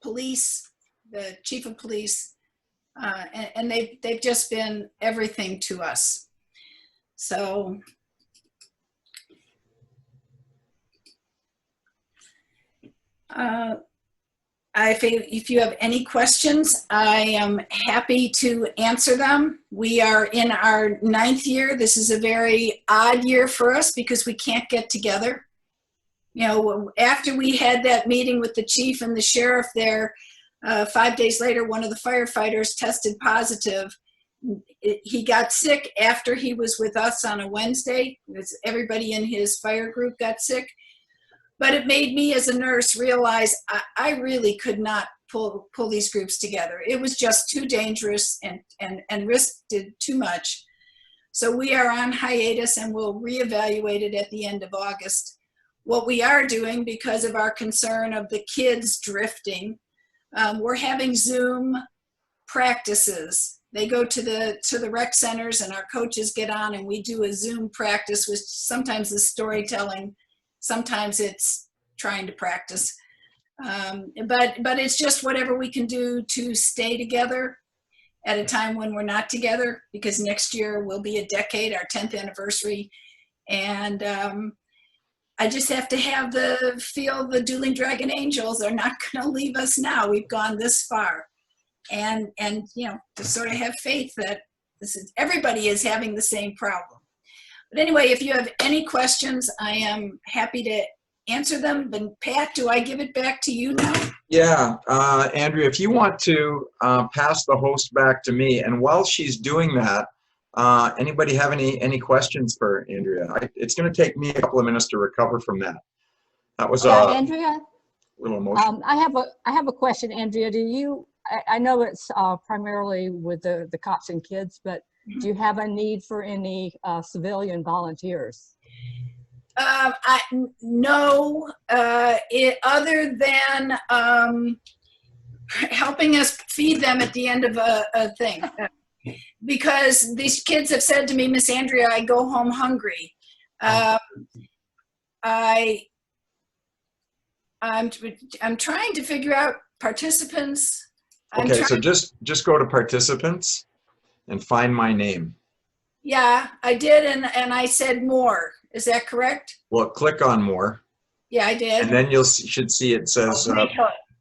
police, the chief of police, and they've just been everything to us. So if you have any questions, I am happy to answer them. We are in our 9th year. This is a very odd year for us because we can't get together. You know, after we had that meeting with the chief and the sheriff there, 5 days later, one of the firefighters tested positive. He got sick after he was with us on a Wednesday. Everybody in his fire group got sick. But it made me as a nurse realize I really could not pull these groups together. It was just too dangerous and risked too much. So we are on hiatus and we'll reevaluate it at the end of August. What we are doing, because of our concern of the kids drifting, we're having Zoom practices. They go to the rec centers and our coaches get on and we do a Zoom practice, which sometimes is storytelling, sometimes it's trying to practice. But it's just whatever we can do to stay together at a time when we're not together, because next year will be a decade, our 10th anniversary. And I just have to feel the Dueling Dragon Angels are not gonna leave us now. We've gone this far. And you know, to sort of have faith that everybody is having the same problem. But anyway, if you have any questions, I am happy to answer them. But Pat, do I give it back to you now? Yeah, Andrea, if you want to pass the host back to me, and while she's doing that, anybody have any questions for Andrea? It's going to take me a couple of minutes to recover from that. That was Andrea, little emotional. I have a question, Andrea. Do you? I know it's primarily with the cops and kids, but do you have a need for any civilian volunteers? No, other than helping us feed them at the end of a thing. Because these kids have said to me, Miss Andrea, I go home hungry. I'm trying to figure out participants. Okay, so just go to participants and find my name. Yeah, I did, and I said more. Is that correct? Well, click on more. Yeah, I did. And then you should see it says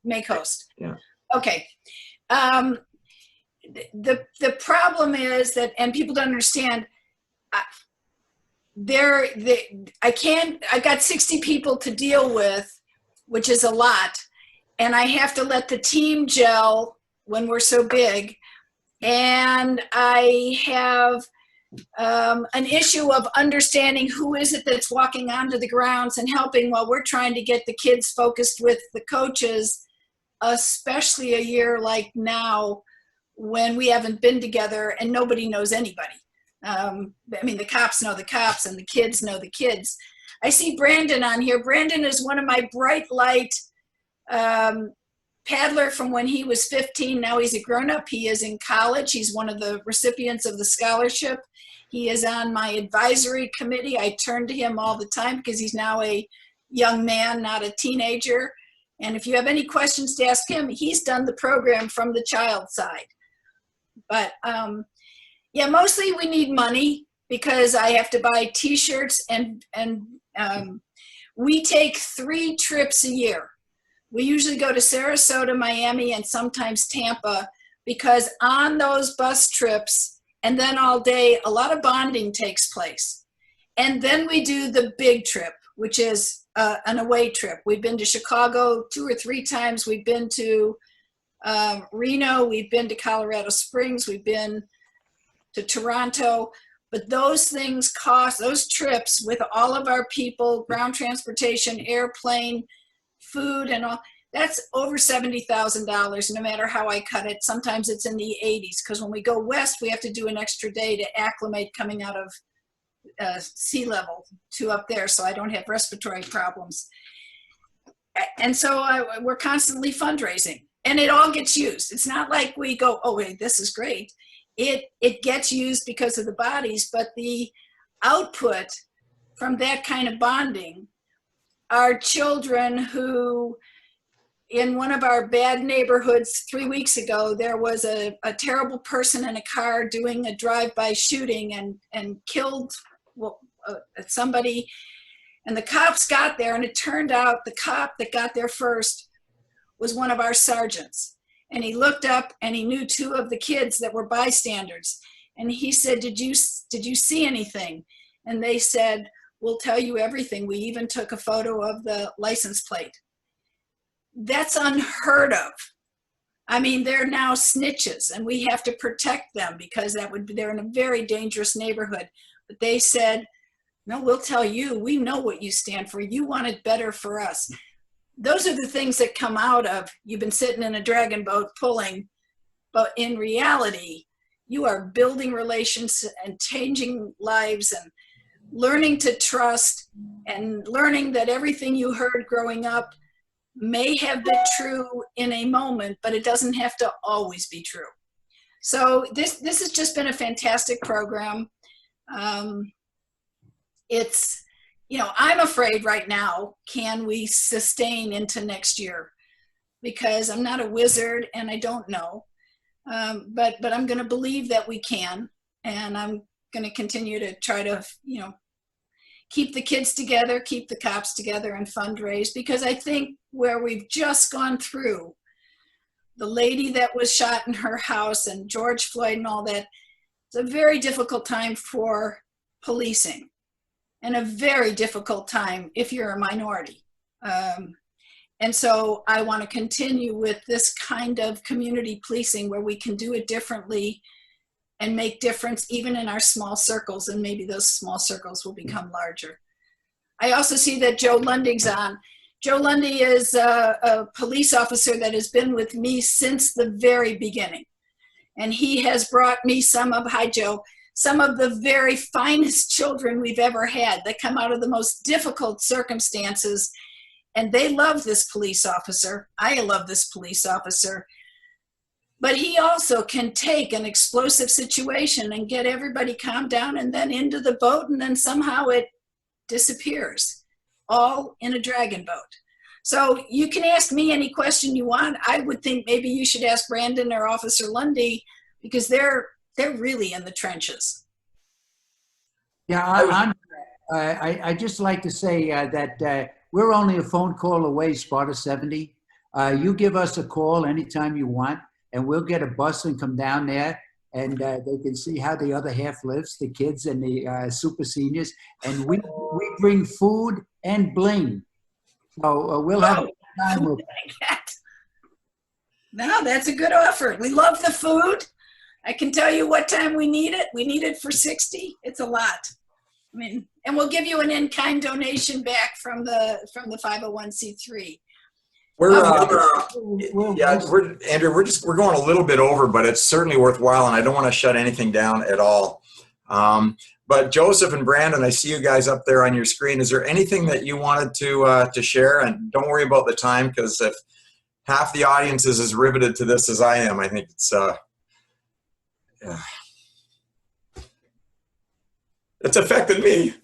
make host. Yeah. Okay. The problem is that, and people don't understand, I got 60 people to deal with, which is a lot, and I have to let the team gel when we're so big, and I have an issue of understanding who is it that's walking onto the grounds and helping while we're trying to get the kids focused with the coaches, especially a year like now when we haven't been together and nobody knows anybody. I mean, the cops know the cops and the kids know the kids. I see Brandon on here. Brandon is one of my bright light paddler from when he was 15. Now he's a grown-up. He is in college. He's one of the recipients of the scholarship. He is on my advisory committee. I turn to him all the time because he's now a young man, not a teenager. And if you have any questions to ask him, he's done the program from the child side. But yeah, mostly we need money because I have to buy t-shirts and we take 3 trips a year. We usually go to Sarasota, Miami, and sometimes Tampa, because on those bus trips and then all day, a lot of bonding takes place. And then we do the big trip, which is an away trip. We've been to Chicago 2 or 3 times. We've been to Reno. We've been to Colorado Springs. We've been to Toronto. But those things cost, those trips with all of our people, ground transportation, airplane, food and all, that's over $70,000 no matter how I cut it. Sometimes it's in the 80s because when we go west, we have to do an extra day to acclimate coming out of sea level to up there so I don't have respiratory problems. And so we're constantly fundraising and it all gets used. It's not like we go, oh, wait, this is great. It gets used because of the bodies, but the output from that kind of bonding are children who, in one of our bad neighborhoods 3 weeks ago, there was a terrible person in a car doing a drive-by shooting and killed somebody. And the cops got there, and it turned out the cop that got there first was one of our sergeants. And he looked up and he knew 2 of the kids that were bystanders. And he said, did you see anything? And they said, we'll tell you everything. We even took a photo of the license plate. That's unheard of. I mean, they're now snitches and we have to protect them because they're in a very dangerous neighborhood. But they said, No, we'll tell you, we know what you stand for. You want it better for us. Those are the things that come out of, you've been sitting in a dragon boat pulling, but in reality, you are building relations and changing lives and learning to trust and learning that everything you heard growing up may have been true in a moment, but it doesn't have to always be true. So this has just been a fantastic program. It's, you know, I'm afraid right now, can we sustain into next year? Because I'm not a wizard and I don't know, but I'm going to believe that we can, and I'm going to continue to try to, you know, keep the kids together, keep the cops together, and fundraise, because I think where we've just gone through, the lady that was shot in her house and George Floyd and all that, it's a very difficult time for policing and a very difficult time if you're a minority. And so I want to continue with this kind of community policing where we can do it differently and make difference even in our small circles, and maybe those small circles will become larger. I also see that Joe Lunding's on. Joe Lundy is a police officer that has been with me since the very beginning. And he has brought me some of the very finest children we've ever had that come out of the most difficult circumstances. And they love this police officer. I love this police officer. But he also can take an explosive situation and get everybody calmed down and then into the boat, and then somehow it disappears, all in a dragon boat. So you can ask me any question you want. I would think maybe you should ask Brandon or Officer Lundy, because they're really in the trenches. Yeah, I just like to say that we're only a phone call away, Sparta 70. You give us a call anytime you want, and we'll get a bus and come down there, and they can see how the other half lives, the kids and the super seniors. And we bring food and bling. So we'll have time with No, that's a good offer. We love the food. I can tell you what time we need it. We need it for 60. It's a lot. I mean, and we'll give you an in-kind donation back from the 501c3. Andrew, we're going a little bit over, but it's certainly worthwhile, and I don't want to shut anything down at all. But Joseph and Brandon, I see you guys up there on your screen. Is there anything that you wanted to share? And don't worry about the time, because if half the audience is as riveted to this as I am, I think it's affected me.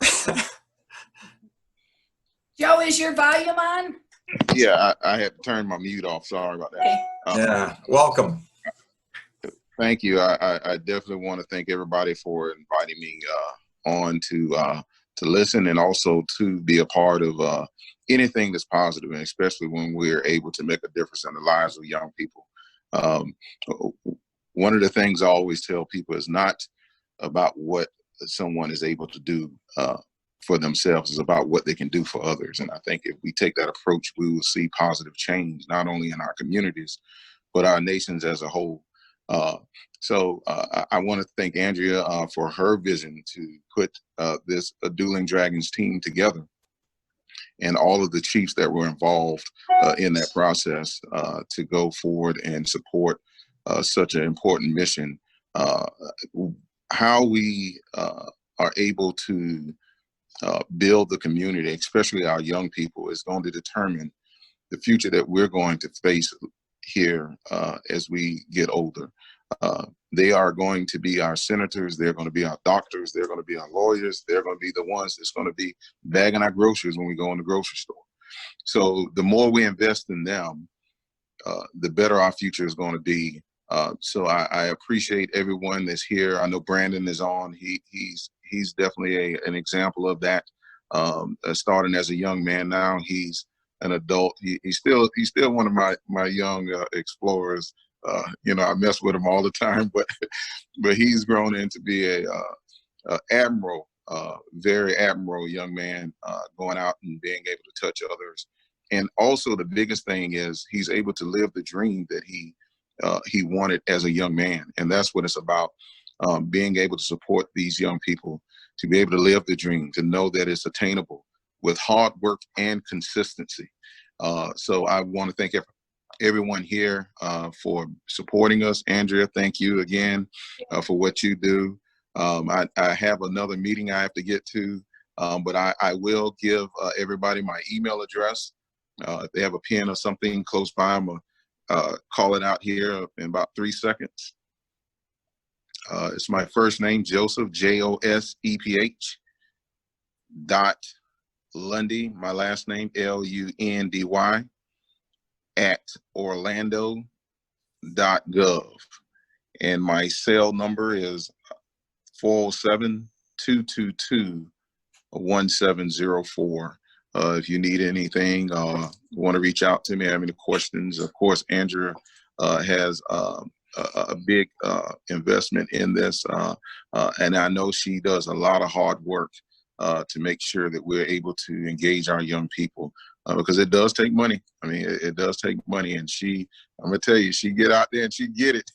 Joe, is your volume on? Yeah, I had to turn my mute off. Sorry about that. Yeah, welcome. Thank you. I definitely want to thank everybody for inviting me on to listen, and also to be a part of anything that's positive, and especially when we're able to make a difference in the lives of young people. One of the things I always tell people is not about what someone is able to do for themselves, is about what they can do for others. And I think if we take that approach, we will see positive change, not only in our communities, but our nations as a whole. So I want to thank Andrea for her vision to put this Dueling Dragons team together, and all of the chiefs that were involved in that process to go forward and support such an important mission. How we are able to build the community, especially our young people, is going to determine the future that we're going to face here as we get older. They are going to be our senators, they're going to be our doctors, they're going to be our lawyers, they're going to be the ones that's going to be bagging our groceries when we go in the grocery store. So the more we invest in them, the better our future is going to be. So I appreciate everyone that's here. I know Brandon is on. He's definitely an example of that. Starting as a young man, now he's an adult. He's still one of my young explorers. You know, I mess with him all the time, but he's grown into be a admiral, very admiral young man, going out and being able to touch others. And also the biggest thing is he's able to live the dream that he wanted as a young man. And that's what it's about. being able to support these young people to be able to live the dream, to know that it's attainable with hard work and consistency. So I want to thank everyone here for supporting us. Andrea, thank you again for what you do. I have another meeting I have to get to, but I will give everybody my email address. If they have a pen or something close by, I'm going to call it out here in about 3 seconds. It's my first name, Joseph, Joseph, Lundy, my last name, Lundy, at orlando.gov. And my cell number is 407-222-1704. If you need anything, want to reach out to me, have any questions. Of course, Andrea has a big investment in this, and I know she does a lot of hard work to make sure that we're able to engage our young people, because it does take money. I mean, it does take money, and I'm gonna tell you, she get out there and she get it.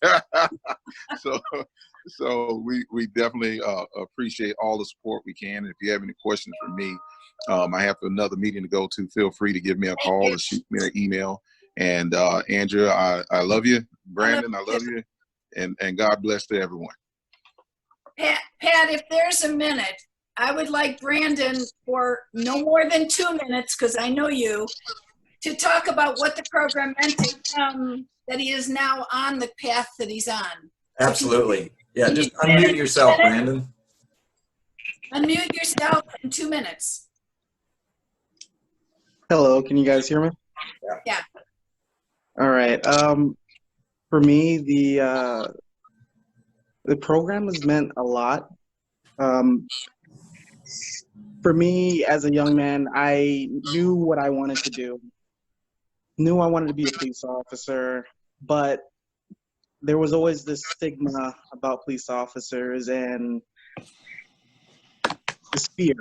So we definitely appreciate all the support we can. If you have any questions for me, I have another meeting to go to. Feel free to give me a call or shoot me an email. And Andrea, I love you. Brandon, I love you. And God bless to everyone. Pat, if there's a minute, I would like Brandon for no more than 2 minutes, because I know you, to talk about what the program meant to him, that he is now on the path that he's on. Absolutely. Yeah, just unmute yourself, Brandon. Unmute yourself in 2 minutes. Hello, can you guys hear me? Yeah. All right. For me, the program has meant a lot. For me, as a young man, I knew what I wanted to do. Knew I wanted to be a police officer, but there was always this stigma about police officers and this fear.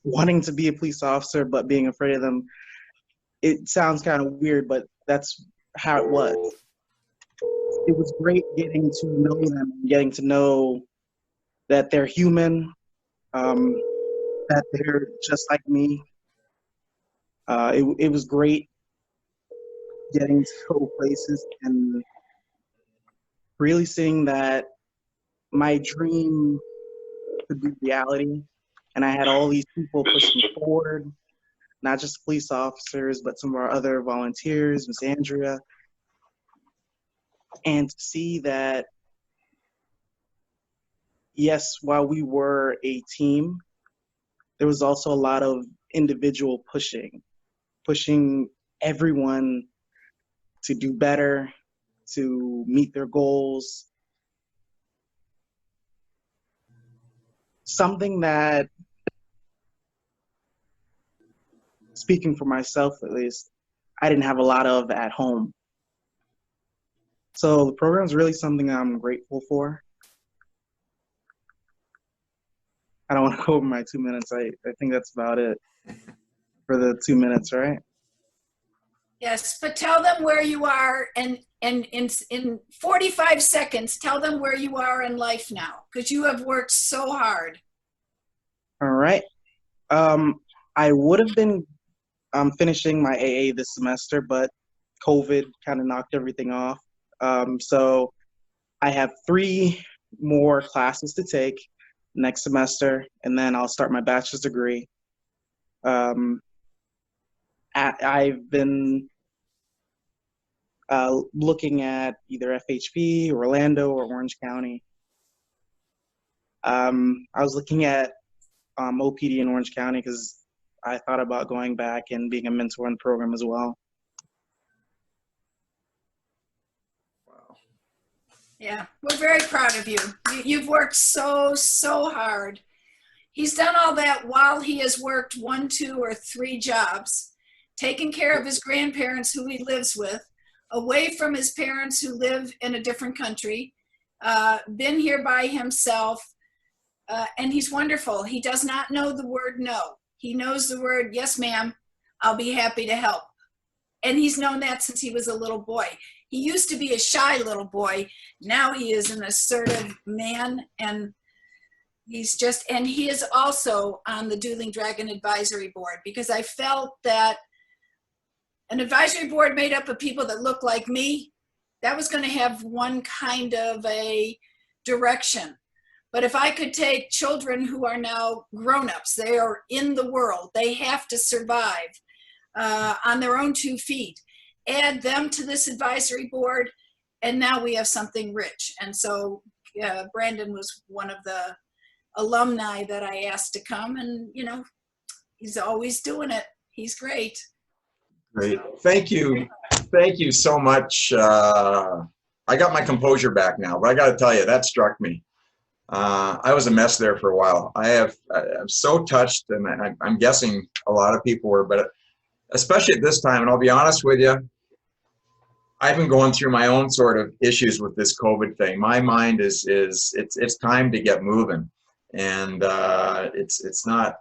Wanting to be a police officer, but being afraid of them. It sounds kind of weird, but that's how it was. It was great getting to know them, getting to know that they're human, that they're just like me. It was great getting to go places and really seeing that my dream could be reality. And I had all these people pushing me forward, not just police officers, but some of our other volunteers, Miss Andrea. And to see that, yes, while we were a team, there was also a lot of individual pushing everyone to do better, to meet their goals. Something that, speaking for myself at least, I didn't have a lot of at home. So the program is really something I'm grateful for. I don't want to go over my 2 minutes. I think that's about it for the 2 minutes, right? Yes, but tell them where you are, and in 45 seconds, tell them where you are in life now, because you have worked so hard. All right. I would have been finishing my AA this semester, but COVID kind of knocked everything off. So I have 3 more classes to take next semester, and then I'll start my bachelor's degree. I've been looking at either FHP, Orlando, or Orange County. I was looking at OPD in Orange County because I thought about going back and being a mentor in the program as well. Yeah, we're very proud of you. You've worked so hard. He's done all that while he has worked 1, 2, or 3 jobs, taking care of his grandparents who he lives with, away from his parents who live in a different country, been here by himself, and he's wonderful. He does not know the word no. He knows the word, yes, ma'am, I'll be happy to help. And he's known that since he was a little boy. He used to be a shy little boy. Now he is an assertive man, and he is also on the Dueling Dragon Advisory Board, because I felt that an advisory board made up of people that look like me, that was going to have one kind of a direction. But if I could take children who are now grown-ups, they are in the world, they have to survive on their own 2 feet, add them to this advisory board, and now we have something rich. And so Brandon was one of the alumni that I asked to come, and you know, he's always doing it. He's great. Great. Thank you. Thank you so much. I got my composure back now, but I got to tell you, that struck me. I was a mess there for a while. I'm so touched, and I'm guessing a lot of people were, but especially at this time, and I'll be honest with you, I've been going through my own sort of issues with this COVID thing. My mind it's time to get moving, and it's not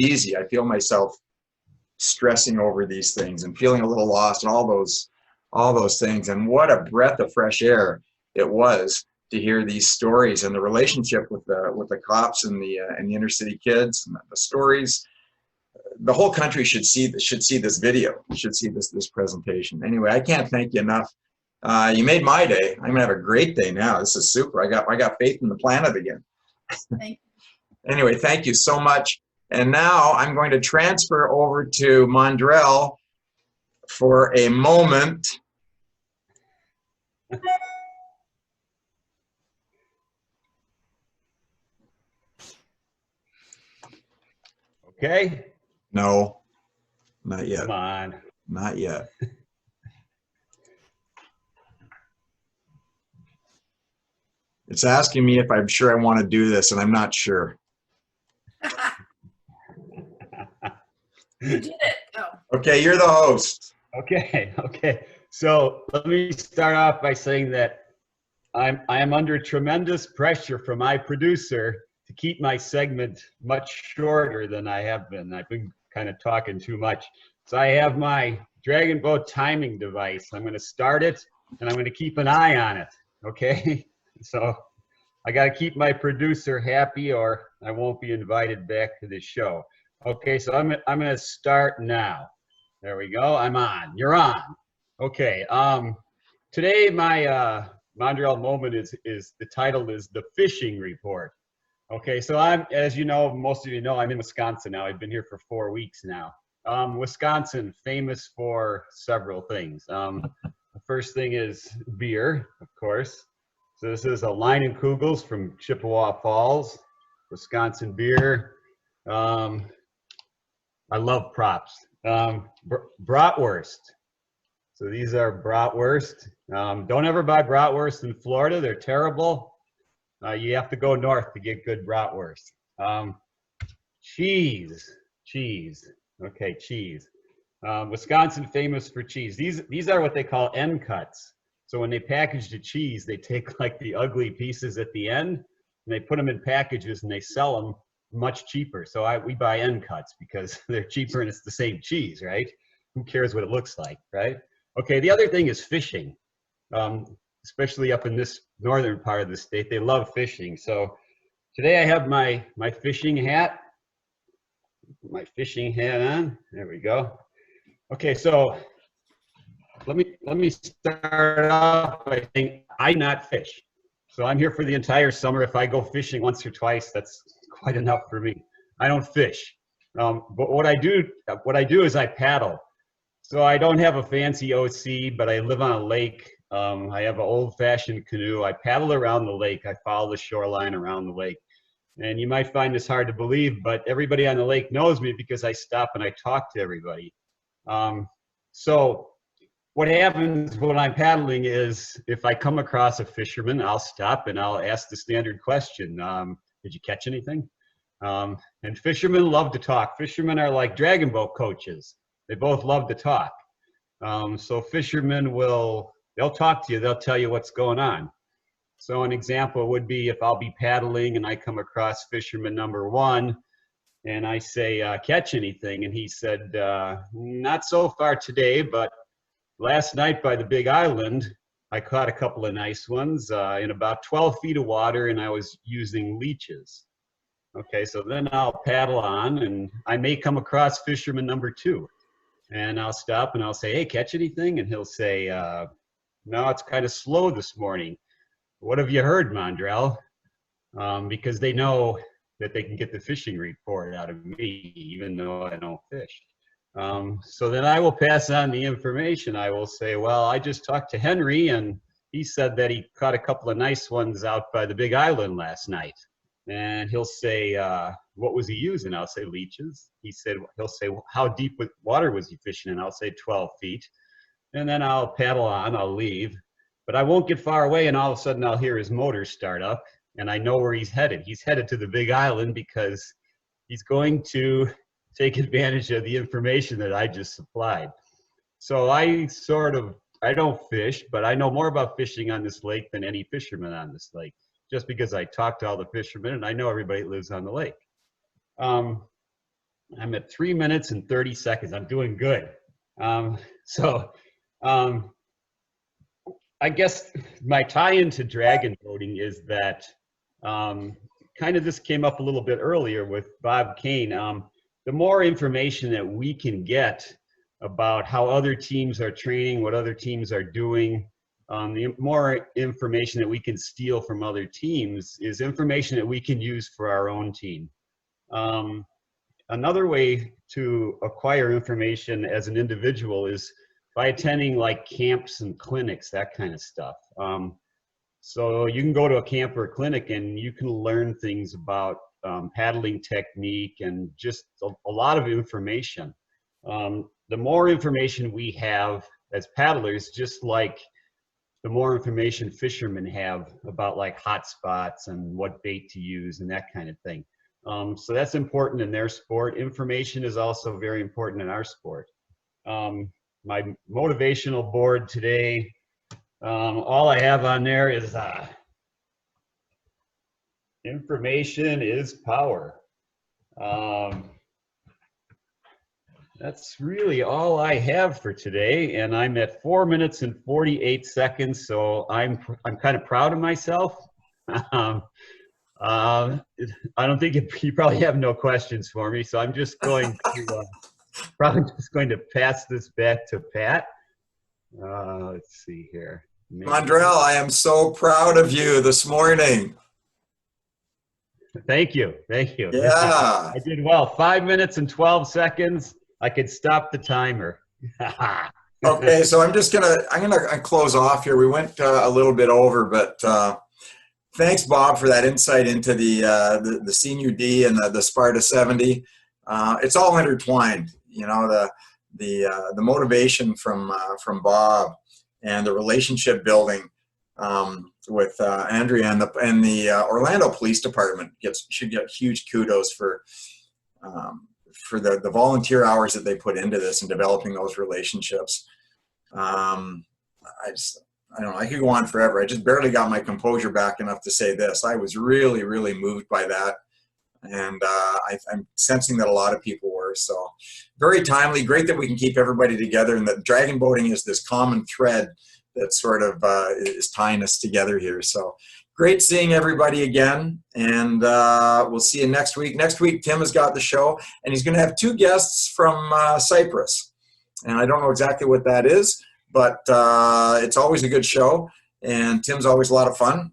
easy. I feel myself stressing over these things and feeling a little lost and all those things. And what a breath of fresh air it was to hear these stories and the relationship with the cops and the inner city kids and the stories. The whole country should see this video, should see this presentation. Anyway, I can't thank you enough. You made my day. I'm gonna have a great day now. This is super. I got faith in the planet again. Thank you. Anyway, thank you so much. And now I'm going to transfer over to Mondrell for a moment. Okay. No, not yet. Come on. Not yet. It's asking me if I'm sure I want to do this, and I'm not sure. You did it. Oh. Okay, you're the host. Okay. So let me start off by saying that I am under tremendous pressure from my producer to keep my segment much shorter than I have been. I've been kind of talking too much. So I have my Dragon Boat timing device. I'm going to start it, and I'm going to keep an eye on it. Okay. So I got to keep my producer happy, or I won't be invited back to the show. Okay, so I'm going to start now. There we go. I'm on. You're on. Okay. Today my Mondrell moment is the title is The Fishing Report. Okay, so as you know, most of you know, I'm in Wisconsin now. I've been here for 4 weeks now. Wisconsin, famous for several things. The first thing is beer, of course. So this is a Leinenkugels from Chippewa Falls, Wisconsin beer. I love props. Bratwurst. So these are bratwurst. Don't ever buy bratwurst in Florida. They're terrible. You have to go north to get good bratwurst. Cheese. Okay, cheese. Wisconsin famous for cheese. These are what they call end cuts. So when they package the cheese, they take like the ugly pieces at the end and they put them in packages and they sell them much cheaper. So we buy end cuts because they're cheaper and it's the same cheese, right? Who cares what it looks like, right? Okay, the other thing is fishing. Especially up in this northern part of the state, they love fishing. So today I have my fishing hat. My fishing hat on. There we go. Okay, so let me start off by saying I not fish. So I'm here for the entire summer. If I go fishing once or twice, that's quite enough for me. I don't fish. But what I do is I paddle. So I don't have a fancy OC, but I live on a lake. I have an old-fashioned canoe. I paddle around the lake. I follow the shoreline around the lake. And you might find this hard to believe, but everybody on the lake knows me because I stop and I talk to everybody. So what happens when I'm paddling is if I come across a fisherman, I'll stop and I'll ask the standard question. Did you catch anything? And fishermen love to talk. Fishermen are like dragon boat coaches. They both love to talk. So fishermen they'll talk to you. They'll tell you what's going on. So an example would be if I'll be paddling and I come across fisherman number 1 and I say, catch anything? And he said, not so far today, but last night by the Big Island, I caught a couple of nice ones in about 12 feet of water, and I was using leeches. Okay, so then I'll paddle on, and I may come across fisherman number 2. And I'll stop and I'll say, hey, catch anything? And he'll say, no, it's kind of slow this morning. What have you heard, Mondrell? Because they know that they can get the fishing report out of me, even though I don't fish. So then I will pass on the information. I will say, well, I just talked to Henry, and he said that he caught a couple of nice ones out by the Big Island last night. And he'll say, what was he using? I'll say leeches. He'll say, how deep with water was he fishing in? I'll say 12 feet. And then I'll paddle on, I'll leave. But I won't get far away, and all of a sudden I'll hear his motor start up, and I know where he's headed. He's headed to the Big Island because he's going to take advantage of the information that I just supplied. So I don't fish, but I know more about fishing on this lake than any fisherman on this lake, just because I talk to all the fishermen and I know everybody that lives on the lake. I'm at 3 minutes and 30 seconds. I'm doing good. I guess my tie-in to dragon boating is that kind of this came up a little bit earlier with Bob Kane. The more information that we can get about how other teams are training, what other teams are doing, the more information that we can steal from other teams is information that we can use for our own team. Another way to acquire information as an individual is by attending like camps and clinics, that kind of stuff. So you can go to a camp or a clinic and you can learn things about paddling technique and just a lot of information. The more information we have as paddlers, just like the more information fishermen have about like hot spots and what bait to use and that kind of thing. So that's important in their sport. Information is also very important in our sport. My motivational board today, all I have on there is information is power. That's really all I have for today, and I'm at 4 minutes and 48 seconds, so I'm kind of proud of myself. I don't think you probably have no questions for me, so I'm just going to probably just going to pass this back to Pat. Let's see here. Mondrell, I am so proud of you this morning. Thank you. Thank you. Yeah. I did well. 5 minutes and 12 seconds. I could stop the timer. Okay, so I'm gonna close off here. We went a little bit over, but thanks, Bob, for that insight into the Senior D and the Sparta 70. It's all intertwined. You know, the motivation from Bob and the relationship building with Andrea and the Orlando Police Department should get huge kudos for the volunteer hours that they put into this and developing those relationships. I don't know, I could go on forever. I just barely got my composure back enough to say this. I was really, really moved by that. And I'm sensing that a lot of people were. So very timely, great that we can keep everybody together, and that dragon boating is this common thread that sort of is tying us together here. So great seeing everybody again, and we'll see you next week. Next week, Tim has got the show, and he's going to have 2 guests from Cyprus. And I don't know exactly what that is, but it's always a good show, and Tim's always a lot of fun,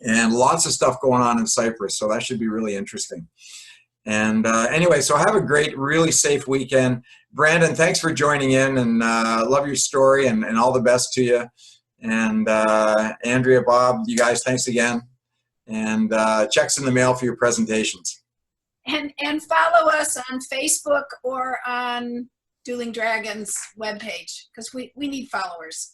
and lots of stuff going on in Cyprus, so that should be really interesting. And anyway, so have a great, really safe weekend. Brandon, thanks for joining in, and love your story, and all the best to you. And Andrea, Bob, you guys, thanks again. And checks in the mail for your presentations. And follow us on Facebook or on Dueling Dragons webpage, because we need followers.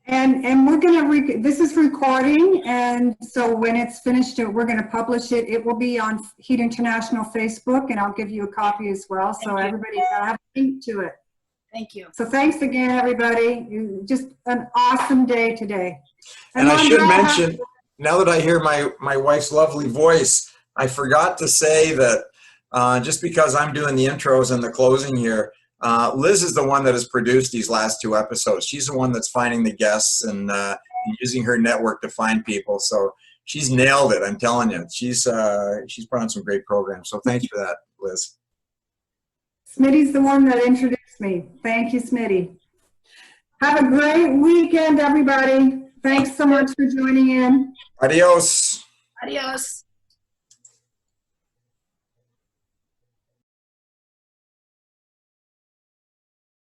And we're gonna this is recording, and so when it's finished, we're gonna publish it. It will be on Heat International Facebook, and I'll give you a copy as well. So everybody will have a link to it. Thank you. So thanks again, everybody. Just an awesome day today. And I should mention, now that I hear my wife's lovely voice, I forgot to say that just because I'm doing the intros and the closing here, Liz is the one that has produced these last 2 episodes. She's the one that's finding the guests and using her network to find people. So she's nailed it. I'm telling you, she's put on some great programs. So thanks for that, Liz. Smitty's the one that introduced me. Thank you, Smitty. Have a great weekend, everybody. Thanks so much for joining in. Adios. Adios.